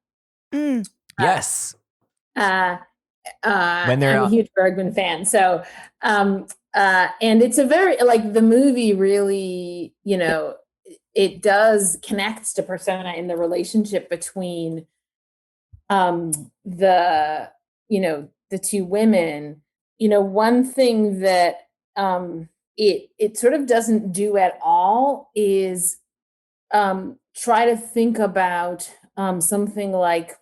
Yes. When I'm a huge Bergman fan. So, and it's a very, like, the movie really, you know, it does connect to Persona in the relationship between the two women. You know, one thing that it sort of doesn't do at all is try to think about something like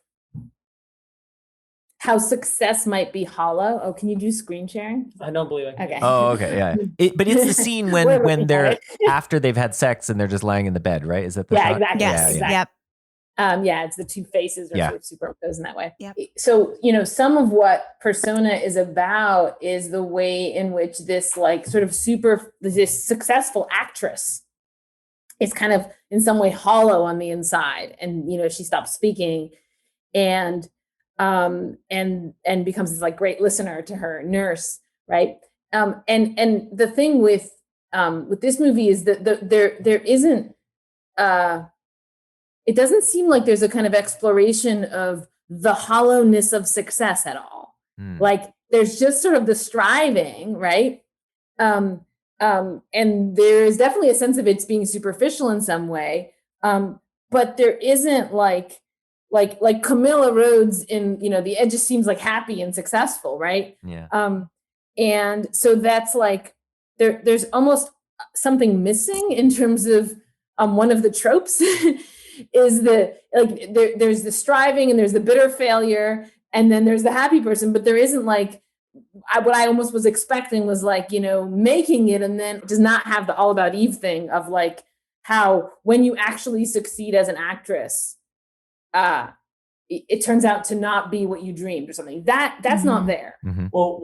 how success might be hollow. Oh, can you do screen sharing? I don't believe I can. Okay. Oh, okay, yeah. But it's the scene when they're after they've had sex and they're just lying in the bed, right? Is that the shot? Exactly. Yes. Exactly. Yep. It's the two faces are sort of superimposed in that way. Yep. So, you know, some of what Persona is about is the way in which this, like, sort of this successful actress is kind of in some way hollow on the inside, and, you know, she stops speaking and becomes this, like, great listener to her nurse, right? And the thing with this movie is that there isn't it doesn't seem like there's a kind of exploration of the hollowness of success at all. Like, there's just sort of the striving, right? And there's definitely a sense of it's being superficial in some way, but there isn't like Camilla Rhodes in, you know, The Edge just seems like happy and successful, right? Yeah. And so that's like there's almost something missing in terms of one of the tropes is there's the striving and there's the bitter failure and then there's the happy person, but there isn't like what I almost was expecting was, like, you know, making it, and then it does not have the All About Eve thing of, like, how when you actually succeed as an actress, it turns out to not be what you dreamed or something. That's not there. Mm-hmm. Well,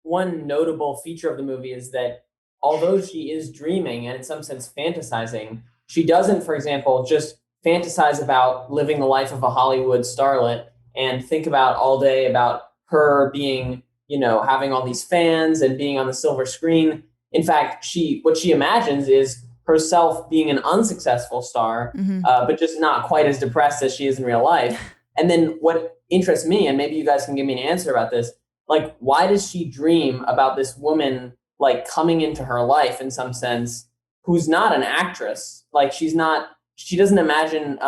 one notable feature of the movie is that although she is dreaming and in some sense fantasizing, she doesn't, for example, just fantasize about living the life of a Hollywood starlet and think about all day about her being, you know, having all these fans and being on the silver screen. In fact, what she imagines is herself being an unsuccessful star, but just not quite as depressed as she is in real life. And then what interests me, and maybe you guys can give me an answer about this, like, why does she dream about this woman, like, coming into her life in some sense, who's not an actress? Like, she doesn't imagine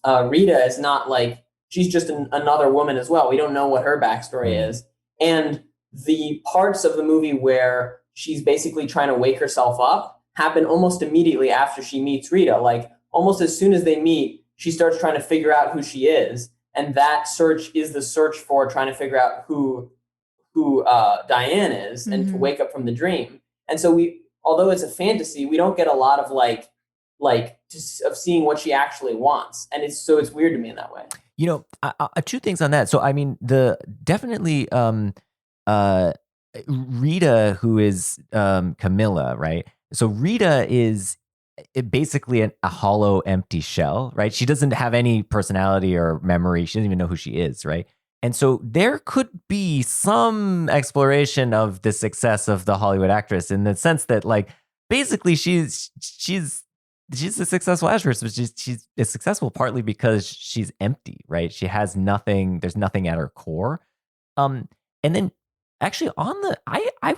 Rita is not, like, she's just another woman as well. We don't know what her backstory is. And the parts of the movie where she's basically trying to wake herself up happen almost immediately after she meets Rita. Like, almost as soon as they meet, she starts trying to figure out who she is. And that search is the search for trying to figure out who Diane is and to wake up from the dream. And so although it's a fantasy, we don't get a lot of of seeing what she actually wants. And it's weird to me in that way. You know, two things on that. So, I mean, definitely Rita, who is Camilla, right? So Rita is basically a hollow, empty shell, right? She doesn't have any personality or memory. She doesn't even know who she is, right? And so there could be some exploration of the success of the Hollywood actress in the sense that, like, basically she's a successful actress, but she's successful partly because she's empty, right? She has nothing. There's nothing at her core. And then actually I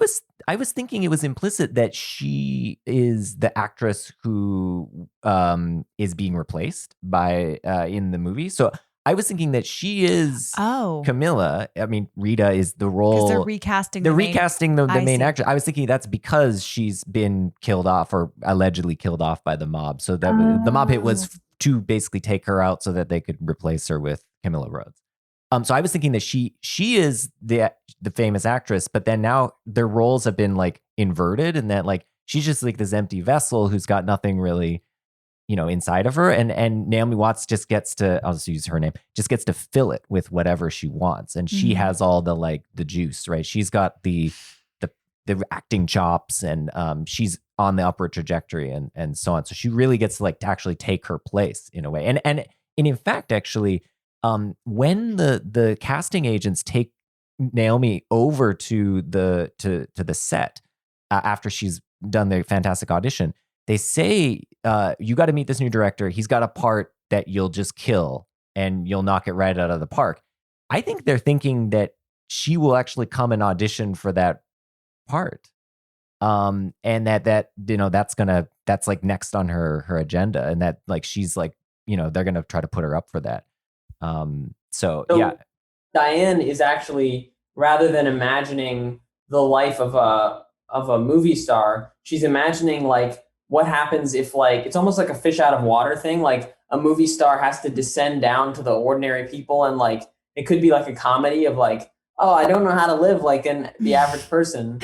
was thinking it was implicit that she is the actress who is being replaced by in the movie. So I was thinking that she is Camilla. I mean, Rita is the role. Because they're recasting the main actress. I was thinking that's because she's been killed off or allegedly killed off by the mob. So that the mob hit was to basically take her out so that they could replace her with Camilla Rhodes. So I was thinking that she is the famous actress, but then now their roles have been, like, inverted, and that, like, she's just like this empty vessel who's got nothing really inside of her. And Naomi Watts just gets to, I'll just use her name, just gets to fill it with whatever she wants. And she has all the juice, right? She's got the acting chops, and she's on the upward trajectory and so on. So she really gets to actually take her place in a way. And in fact, actually, when the casting agents take Naomi over to the set after she's done the fantastic audition, they say, you got to meet this new director. He's got a part that you'll just kill and you'll knock it right out of the park. I think they're thinking that she will actually come and audition for that part. And that's next on her agenda, and that she's they're going to try to put her up for that. So yeah. Diane is actually, rather than imagining the life of a movie star, she's imagining what happens if it's almost like a fish out of water thing. A movie star has to descend down to the ordinary people, and it could be a comedy of oh, I don't know how to live like the average person.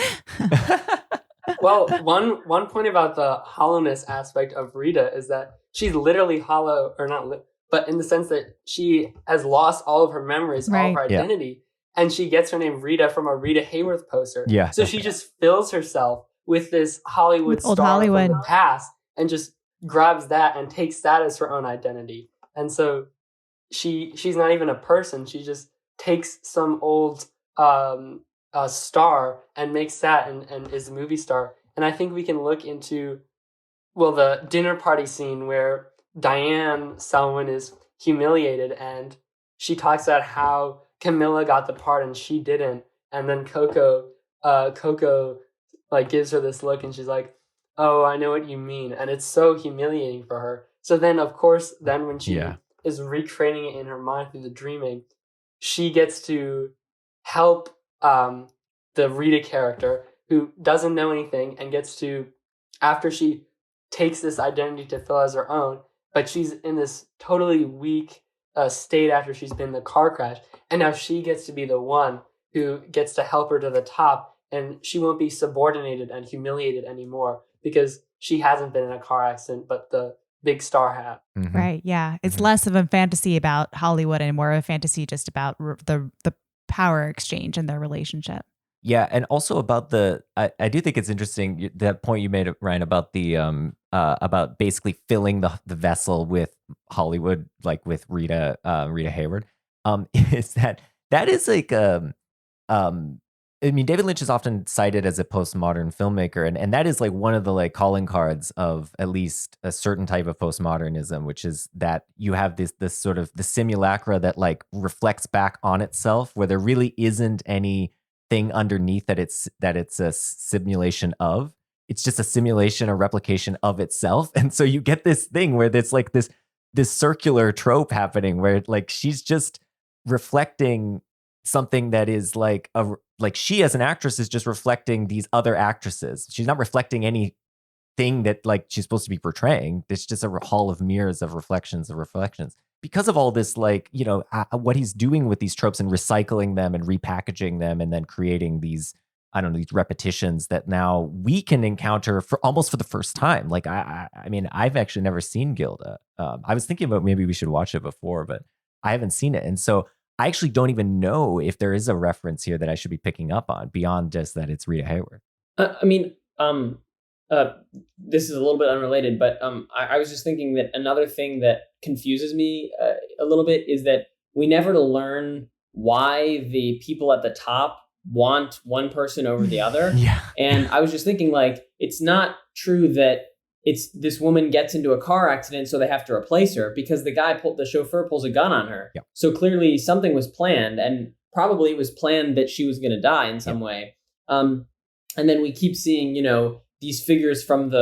Well, one point about the hollowness aspect of Rita is that she's literally hollow, or not, but in the sense that she has lost all of her memories, all of her identity, and she gets her name Rita from a Rita Hayworth poster. Yeah. So she just fills herself with this Hollywood star from the past, and just grabs that and takes that as her own identity. And so she's not even a person. She just takes some old star and makes that and is a movie star. And I think we can look into, the dinner party scene where Diane Selwyn is humiliated, and she talks about how Camilla got the part and she didn't. And then Coco gives her this look, and she's like, oh, I know what you mean. And it's so humiliating for her. So then, of course, when she is recreating it in her mind through the dreaming, she gets to help the Rita character, who doesn't know anything, and gets to, after she takes this identity to fill as her own, but she's in this totally weak state after she's been in the car crash, and now she gets to be the one who gets to help her to the top, and she won't be subordinated and humiliated anymore because she hasn't been in a car accident, but the big star hat. Mm-hmm. Right. Yeah. It's less of a fantasy about Hollywood and more of a fantasy just about the power exchange and their relationship. Yeah, and also about I do think it's interesting that point you made, Ryan, about the about basically filling the vessel with Hollywood, with Rita Hayworth. Is that is I mean, David Lynch is often cited as a postmodern filmmaker, and that is one of the calling cards of at least a certain type of postmodernism, which is that you have this sort of the simulacra that reflects back on itself, where there really isn't anything underneath that it's a simulation of. It's just a simulation or replication of itself, and so you get this thing where there's this circular trope happening, where she's just reflecting something that is she as an actress is just reflecting these other actresses. She's not reflecting anything that she's supposed to be portraying. It's just a hall of mirrors of reflections. Because of all this, what he's doing with these tropes and recycling them and repackaging them and then creating these, these repetitions that now we can encounter for the first time. I mean, I've actually never seen Gilda. I was thinking about maybe we should watch it before, but I haven't seen it. And so I actually don't even know if there is a reference here that I should be picking up on beyond just that it's Rita Hayworth. This is a little bit unrelated, but I was just thinking that another thing that confuses me a little bit is that we never learn why the people at the top want one person over the other. Yeah. And I was just thinking it's not true that it's this woman gets into a car accident, so they have to replace her, because the chauffeur pulls a gun on her. Yep. So clearly something was planned, and probably it was planned that she was going to die in some way. And then we keep seeing, these figures from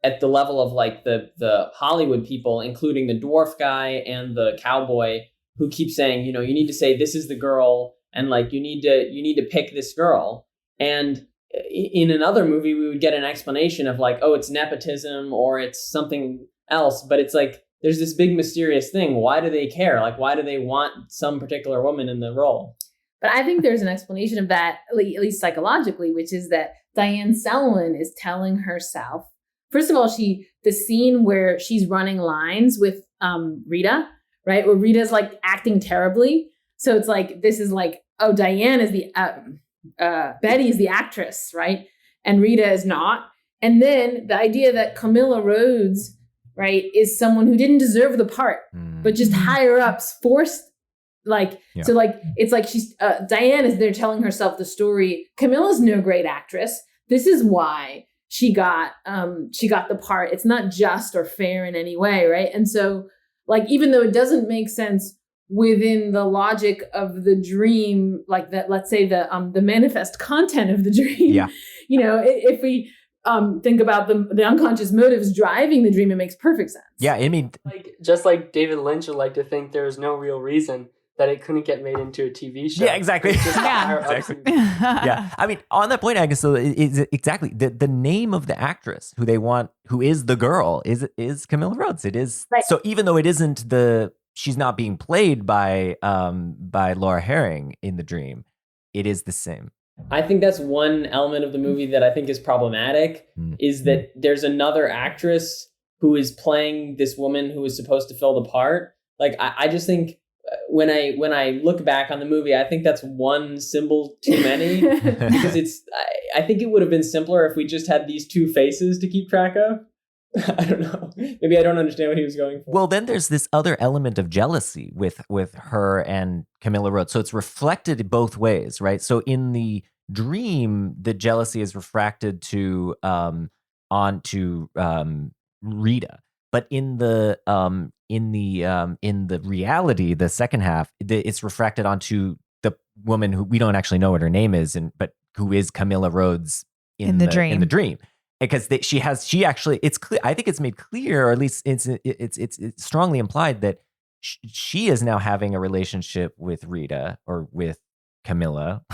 at the level of the Hollywood people, including the dwarf guy and the cowboy, who keep saying, you need to say, this is the girl, and you need to pick this girl. And in another movie, we would get an explanation of oh, it's nepotism or it's something else. But it's there's this big mysterious thing. Why do they care? Why do they want some particular woman in the role? But I think there's an explanation of that, at least psychologically, which is that Diane Selwyn is telling herself, first of all, the scene where she's running lines with Rita, right? Where Rita's like acting terribly. So it's like, this is like, oh, Diane is the, Betty is the actress, right? And Rita is not. And then the idea that Camilla Rhodes, right, is someone who didn't deserve the part, but just higher ups forced, like, so like, it's like she's, Diane is there telling herself the story. Camilla's no great actress. This is why she got the part. It's not just or fair in any way, right? And so, like, even though it doesn't make sense within the logic of the dream, like that, let's say the manifest content of the dream, you know, if we think about the unconscious motives driving the dream, it makes perfect sense. Yeah, I mean, like just like David Lynch would like to think there was no real reason that it couldn't get made into a TV show. Yeah, exactly. Exactly. Yeah, I mean, on that point, Agnes, so is exactly the name of the actress who they want, who is the girl, is Camilla Rhodes. It is so even though it isn't she's not being played by Laura Herring in the dream, it is the same. I think that's one element of the movie that I think is problematic, is that there's another actress who is playing this woman who is supposed to fill the part. Like, I just think when I look back on the movie, I think that's one symbol too many, because I think it would have been simpler if we just had these two faces to keep track of. I don't know. Maybe I don't understand what he was going for. Well, then there's this other element of jealousy with her and Camilla Rhodes. So it's reflected both ways, right? So in the dream, the jealousy is refracted onto Rita, but in the reality, the second half, it's refracted onto the woman who we don't actually know what her name is, but who is Camilla Rhodes in the dream. Because she actually, it's clear. I think it's made clear, or at least it's strongly implied that she is now having a relationship with Rita or with Camilla.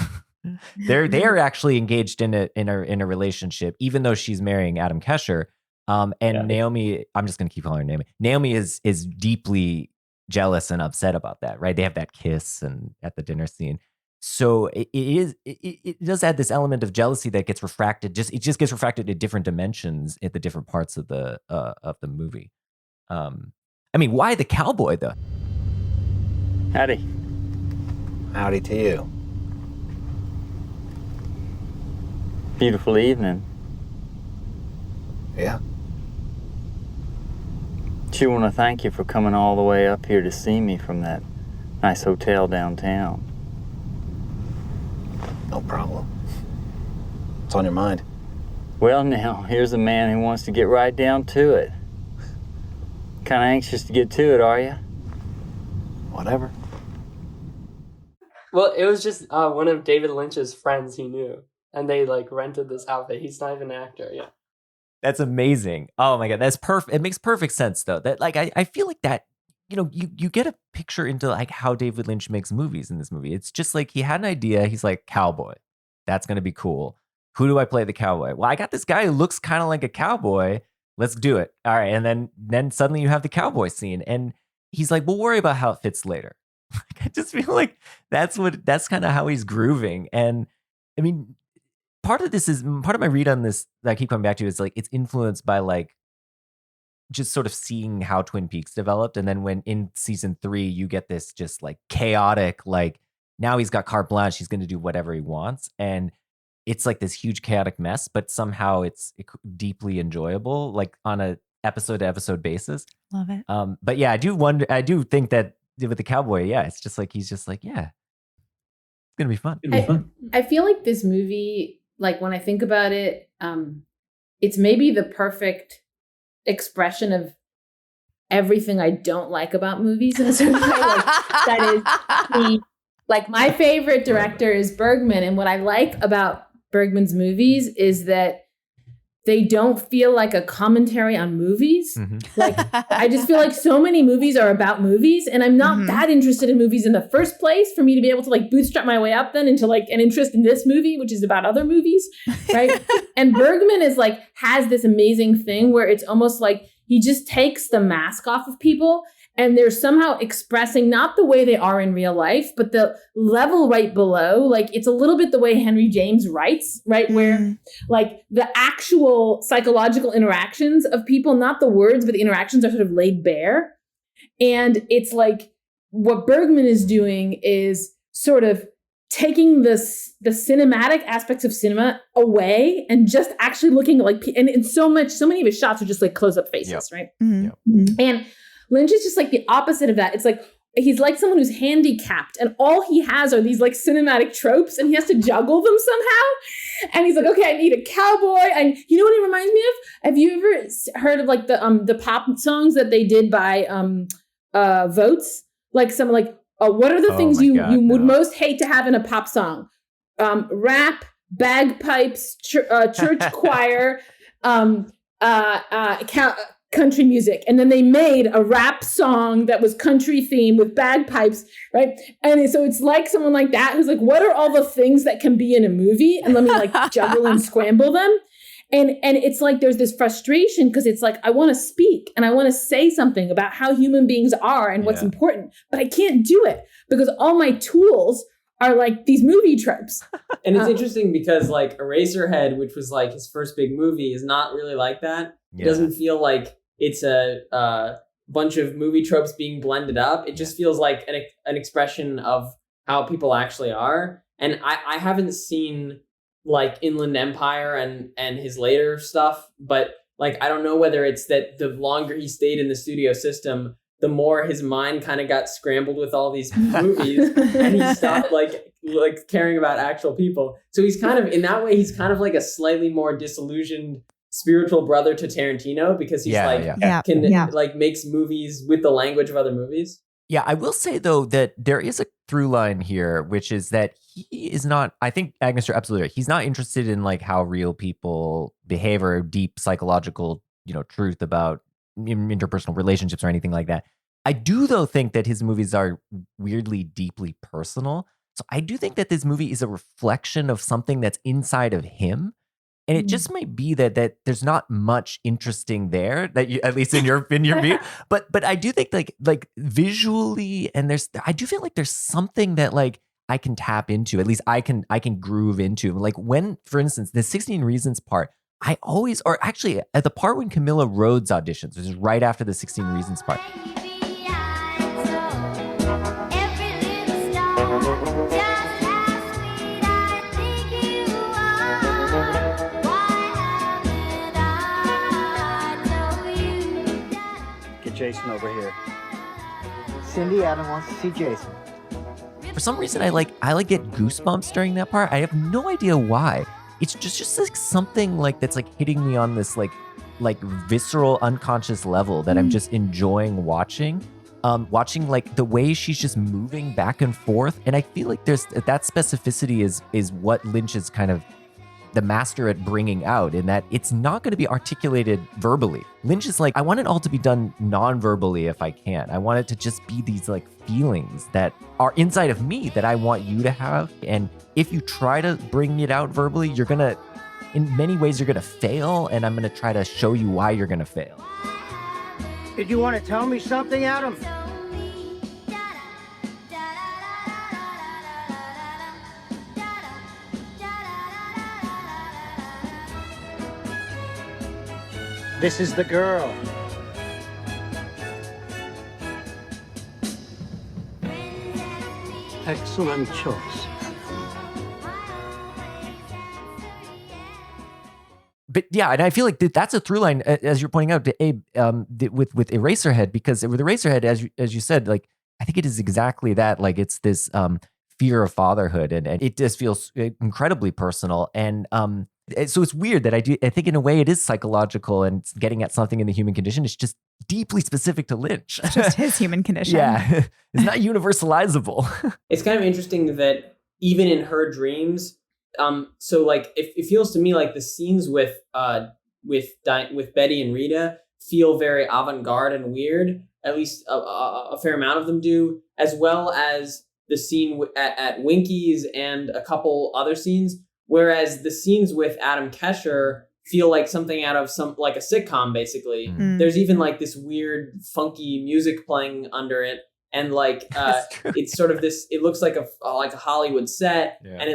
they are actually engaged in a relationship, even though she's marrying Adam Kesher. Naomi, I'm just going to keep calling her Naomi. Naomi is deeply jealous and upset about that, right? They have that kiss and at the dinner scene. So it does add this element of jealousy that gets refracted. It just gets refracted at different dimensions at the different parts of the movie. I mean, why the cowboy though? Howdy. Howdy to you. Beautiful evening. Yeah. She want to thank you for coming all the way up here to see me from that nice hotel downtown. No problem. What's on your mind? Well, now, here's a man who wants to get right down to it. Kind of anxious to get to it, are you? Whatever. Well, it was just one of David Lynch's friends he knew, and they like rented this outfit. He's not even an actor, yeah. That's amazing. Oh my God, that's perfect. It makes perfect sense though. That like I feel like that, you know, you get a picture into like how David Lynch makes movies in this movie. It's just like he had an idea. He's like, cowboy. That's going to be cool. Who do I play the cowboy? Well, I got this guy who looks kind of like a cowboy. Let's do it. All right. And then suddenly you have the cowboy scene. And he's like, we'll worry about how it fits later. I just feel like that's kind of how he's grooving. And I mean, part of my read on this that I keep coming back to is like, it's influenced by like, just sort of seeing how Twin Peaks developed. And then when in season 3, you get this just like chaotic, like now he's got carte blanche, he's going to do whatever he wants. And it's like this huge chaotic mess, but somehow it's deeply enjoyable, like on a episode to episode basis. Love it. But yeah, I do think that with the cowboy, yeah, it's just like, he's just like, yeah, it's going to be fun. I feel like this movie, like when I think about it, it's maybe the perfect expression of everything I don't like about movies in a certain way. Like, that is like my favorite director is Bergman, and what I like about Bergman's movies is that they don't feel like a commentary on movies. Mm-hmm. Like I just feel like so many movies are about movies, and I'm not that interested in movies in the first place for me to be able to like bootstrap my way up then into like an interest in this movie, which is about other movies, right? And Bergman is like has this amazing thing where it's almost like he just takes the mask off of people and they're somehow expressing not the way they are in real life, but the level right below. Like it's a little bit the way Henry James writes, right? Where like the actual psychological interactions of people, not the words, but the interactions are sort of laid bare. And it's like what Bergman is doing is sort of taking the cinematic aspects of cinema away and just actually looking at like, and so many of his shots are just like close up faces, right? And Lynch is just like the opposite of that. It's like, he's like someone who's handicapped and all he has are these like cinematic tropes and he has to juggle them somehow. And he's like, okay, I need a cowboy. And you know what he reminds me of? Have you ever heard of like the pop songs that they did by Votes? Like some like, what are the things you would most hate to have in a pop song? Rap, bagpipes, church choir, country music. And then they made a rap song that was country theme with bagpipes, right? And so it's like someone like that who's like, what are all the things that can be in a movie? And let me like juggle and scramble them. And it's like there's this frustration because it's like, I want to speak and I want to say something about how human beings are and what's important, but I can't do it because all my tools are like these movie tropes. And it's interesting because like Eraserhead, which was like his first big movie, is not really like that. It doesn't feel like it's a bunch of movie tropes being blended up. It just feels like an expression of how people actually are. And I haven't seen like Inland Empire and his later stuff, but like I don't know whether it's that the longer he stayed in the studio system, the more his mind kind of got scrambled with all these movies and he stopped like caring about actual people. So he's kind of, in that way, he's kind of like a slightly more disillusioned spiritual brother to Tarantino because he's like makes movies with the language of other movies. Yeah, I will say though that there is a through line here, which is that he is not, I think Agnes, you're absolutely right. He's not interested in like how real people behave or deep psychological, truth about interpersonal relationships or anything like that. I do though think that his movies are weirdly deeply personal. So I do think that this movie is a reflection of something that's inside of him. And it just might be that there's not much interesting there, that you, at least in your view. But I do think like visually, and I do feel like there's something that like I can tap into. At least I can groove into. Like when, for instance, the 16 Reasons part, I always, or actually at the part when Camilla Rhodes auditions, which is right after the 16 Reasons part. Jason over here. Cindy, Adam wants to see Jason. For some reason, I get goosebumps during that part. I have no idea why. It's just like something like that's like hitting me on this like visceral, unconscious level that I'm just enjoying watching. Watching like the way she's just moving back and forth, and I feel like there's that specificity is what Lynch is kind of the master at bringing out, in that it's not going to be articulated verbally. Lynch is like, I want it all to be done non-verbally if I can. I want it to just be these like feelings that are inside of me that I want you to have. And if you try to bring it out verbally, in many ways, you're gonna fail. And I'm gonna try to show you why you're gonna fail. Did you want to tell me something, Adam? This is the girl. Excellent choice. But yeah, and I feel like that's a through line, as you're pointing out, to Abe, with Eraserhead, because with Eraserhead, as you said, like I think it is exactly that. Like it's this fear of fatherhood, and it just feels incredibly personal. And so it's weird that I think in a way it is psychological and it's getting at something in the human condition. It's just deeply specific to Lynch. Just his human condition. Yeah, it's not universalizable. It's kind of interesting that even in her dreams, so like it feels to me like the scenes with Betty and Rita feel very avant-garde and weird. At least a fair amount of them do, as well as the scene at Winky's and a couple other scenes. Whereas the scenes with Adam Kesher feel like something out of like a sitcom, basically. Mm. There's even like this weird, funky music playing under it. And like, it's sort of this, it looks like a Hollywood set, and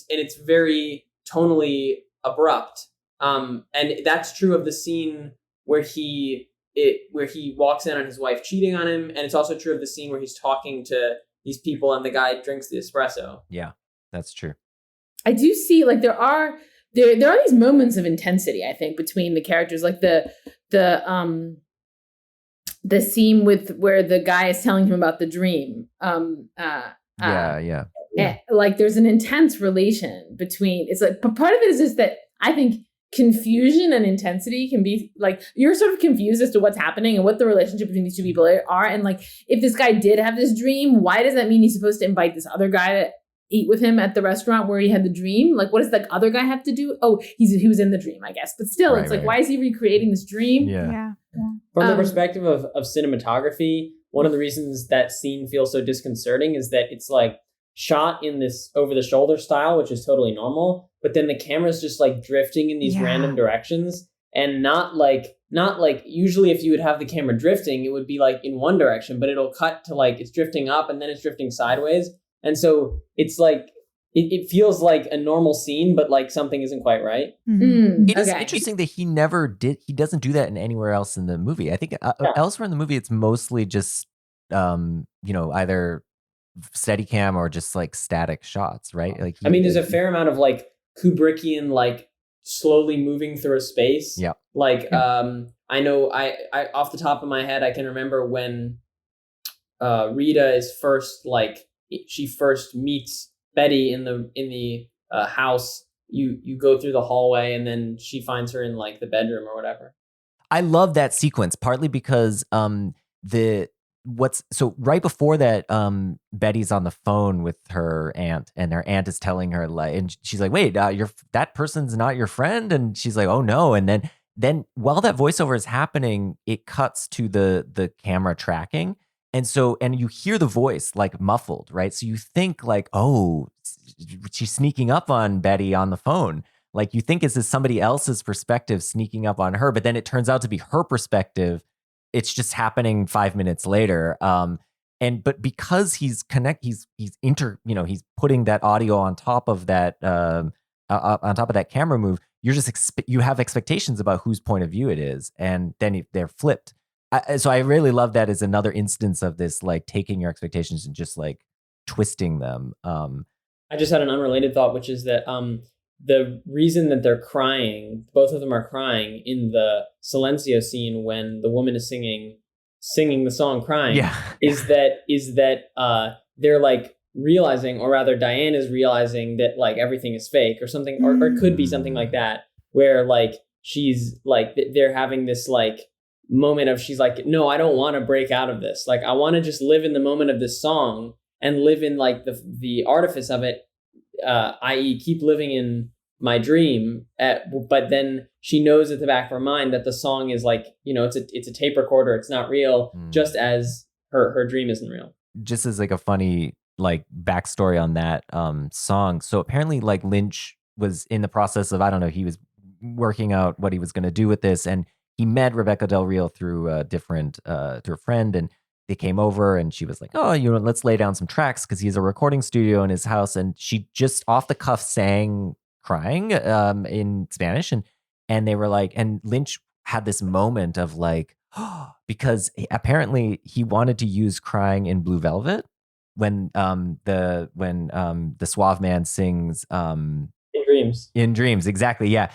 it's very tonally abrupt. And that's true of the scene where he walks in on his wife cheating on him. And it's also true of the scene where he's talking to these people and the guy drinks the espresso. Yeah, that's true. I do see like there are these moments of intensity, I think, between the characters, like the scene where the guy is telling him about the dream. Yeah. Like there's an intense relation between, it's like, but part of it is just that I think confusion and intensity can be like, you're sort of confused as to what's happening and what the relationship between these two people are. And like, if this guy did have this dream, why does that mean he's supposed to invite this other guy to eat with him at the restaurant where he had the dream? Like, what does that other guy have to do? Oh, he was in the dream, I guess. But still, it's like, why is he recreating this dream? Yeah. From the perspective of cinematography, one of the reasons that scene feels so disconcerting is that it's like shot in this over the shoulder style, which is totally normal, but then the camera's just like drifting in these random directions, and not like usually if you would have the camera drifting, it would be like in one direction, but it'll cut to like it's drifting up and then it's drifting sideways. And so it's like it feels like a normal scene, but like something isn't quite right. It is interesting that he doesn't do that in anywhere else in the movie. I think elsewhere in the movie, it's mostly just, either Steadicam or just like static shots, right? Like, there's a fair amount of like Kubrickian, like slowly moving through a space. Yeah. Like, I know I off the top of my head, I can remember when Rita is first, like, she first meets Betty in the house. You go through the hallway and then she finds her in like the bedroom or whatever. I love that sequence partly because right before that, Betty's on the phone with her aunt, and her aunt is telling her, like, and she's like, "Wait, that person's not your friend," and she's like, "Oh no!" And then while that voiceover is happening, it cuts to the camera tracking. And you hear the voice like muffled, right? So you think like, oh, she's sneaking up on Betty on the phone. Like you think is this somebody else's perspective sneaking up on her, but then it turns out to be her perspective. It's just happening 5 minutes later. But because he's putting that audio on top of that camera move, you have expectations about whose point of view it is, and then they're flipped. So I really love that as another instance of this, like taking your expectations and just like twisting them. I just had an unrelated thought, which is that the reason that they're crying, both of them are crying in the Silencio scene when the woman is singing the song "Crying," is that they're like realizing, or rather Diane is realizing that like everything is fake or something, or it could be something like that, where like she's like they're having this like moment of, she's like, no, I don't want to break out of this. Like, I want to just live in the moment of this song and live in like the artifice of it, i.e. keep living in my dream. But then she knows at the back of her mind that the song is like, it's a tape recorder. It's not real, just as her dream isn't real. Just as like a funny like backstory on that song. So apparently like Lynch was in the process of, I don't know, he was working out what he was going to do with this, and he met Rebecca Del Rio through a friend, and they came over, and she was like, "Oh, let's lay down some tracks," because he's a recording studio in his house, and she just off the cuff sang "Crying" in Spanish, and they were like, and Lynch had this moment of like, because apparently he wanted to use "Crying" in Blue Velvet when the Suave Man sings In Dreams, exactly, yeah.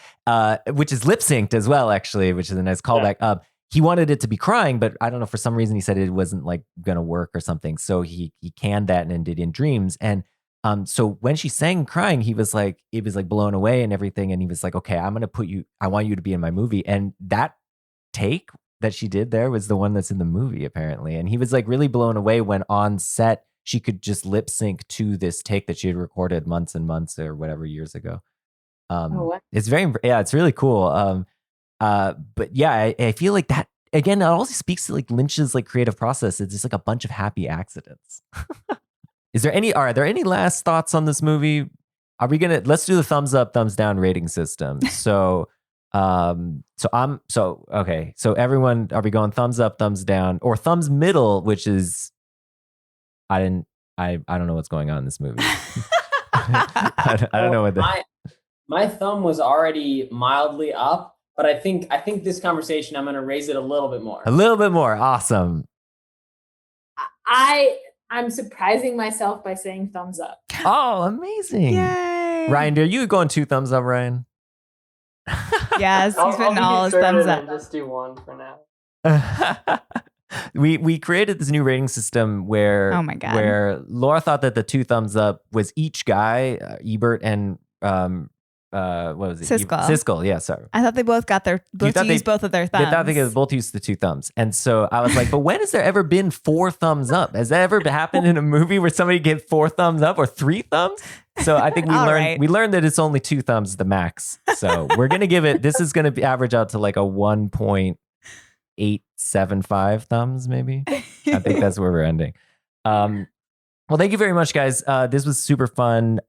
Which is lip synced as well, actually, which is a nice callback. Yeah. He wanted it to be Crying, but I don't know, for some reason he said it wasn't like gonna work or something. So he canned that and then did In Dreams. And so when she sang Crying, he was like blown away and everything. And he was like, okay, I want you to be in my movie. And that take that she did there was the one that's in the movie, apparently. And he was like really blown away when on set she could just lip sync to this take that she had recorded months and months or whatever years ago. It's it's really cool. But yeah, I feel like that again, it also speaks to like Lynch's like creative process. It's just like a bunch of happy accidents. Are there any last thoughts on this movie? Let's do the thumbs up, thumbs down rating system. So So everyone, are we going thumbs up, thumbs down, or thumbs middle, which is I don't know what's going on in this movie. I don't know what my thumb was already mildly up, but I think this conversation I'm going to raise it a little bit more. A little bit more. Awesome. I'm surprising myself by saying thumbs up. Oh, amazing. Yay. Ryan, are you going 2 thumbs up, Ryan? Yes, he's putting all his thumbs up. Just do 1 for now. We created this new rating system where Oh my God. where Laura thought that the 2 thumbs up was each guy, Ebert and what was it? Siskel. Siskel, yeah, sorry. I thought they both got their both of their thumbs. They thought they could both use the 2 thumbs. And so I was like, but when has there ever been 4 thumbs up? Has that ever happened in a movie where somebody gave 4 thumbs up or 3 thumbs? So I think we learned that it's only 2 thumbs the max. So we're gonna give it. This is gonna average out to like a 1.875 thumbs, maybe. I think that's where we're ending. Well, thank you very much, guys. This was super fun.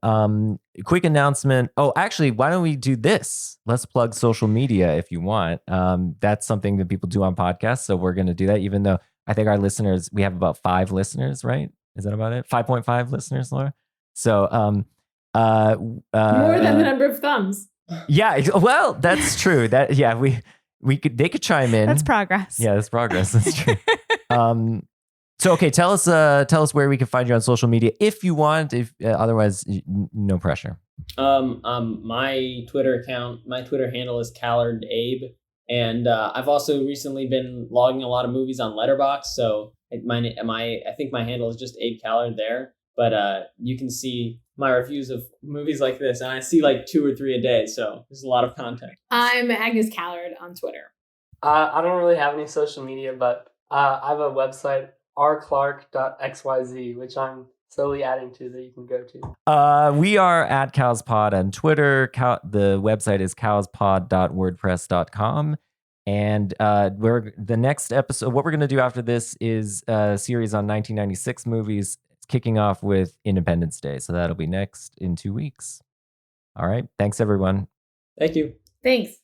Quick announcement. Oh, actually, why don't we do this? Let's plug social media if you want. That's something that people do on podcasts. So we're going to do that, even though I think our listeners, we have about 5 listeners, right? Is that about it? 5.5 listeners, Laura? So more than the number of thumbs. Yeah, well, that's true. We could, they could chime in. That's progress. Yeah, that's progress. That's true. So okay, tell us where we can find you on social media if you want. If otherwise, no pressure. My Twitter handle is Callard Abe, and I've also recently been logging a lot of movies on Letterboxd. So I think my handle is just Abe Callard there. But you can see my reviews of movies like this, and I see like 2 or 3 a day. So there's a lot of content. I'm Agnes Callard on Twitter. I don't really have any social media, but I have a website, rclark.xyz, which I'm slowly adding to that you can go to. We are at CowsPod on Twitter. The website is cowspod.wordpress.com. And the next episode, what we're going to do after this is a series on 1996 movies. It's kicking off with Independence Day. So that'll be next in 2 weeks. All right. Thanks, everyone. Thank you. Thanks.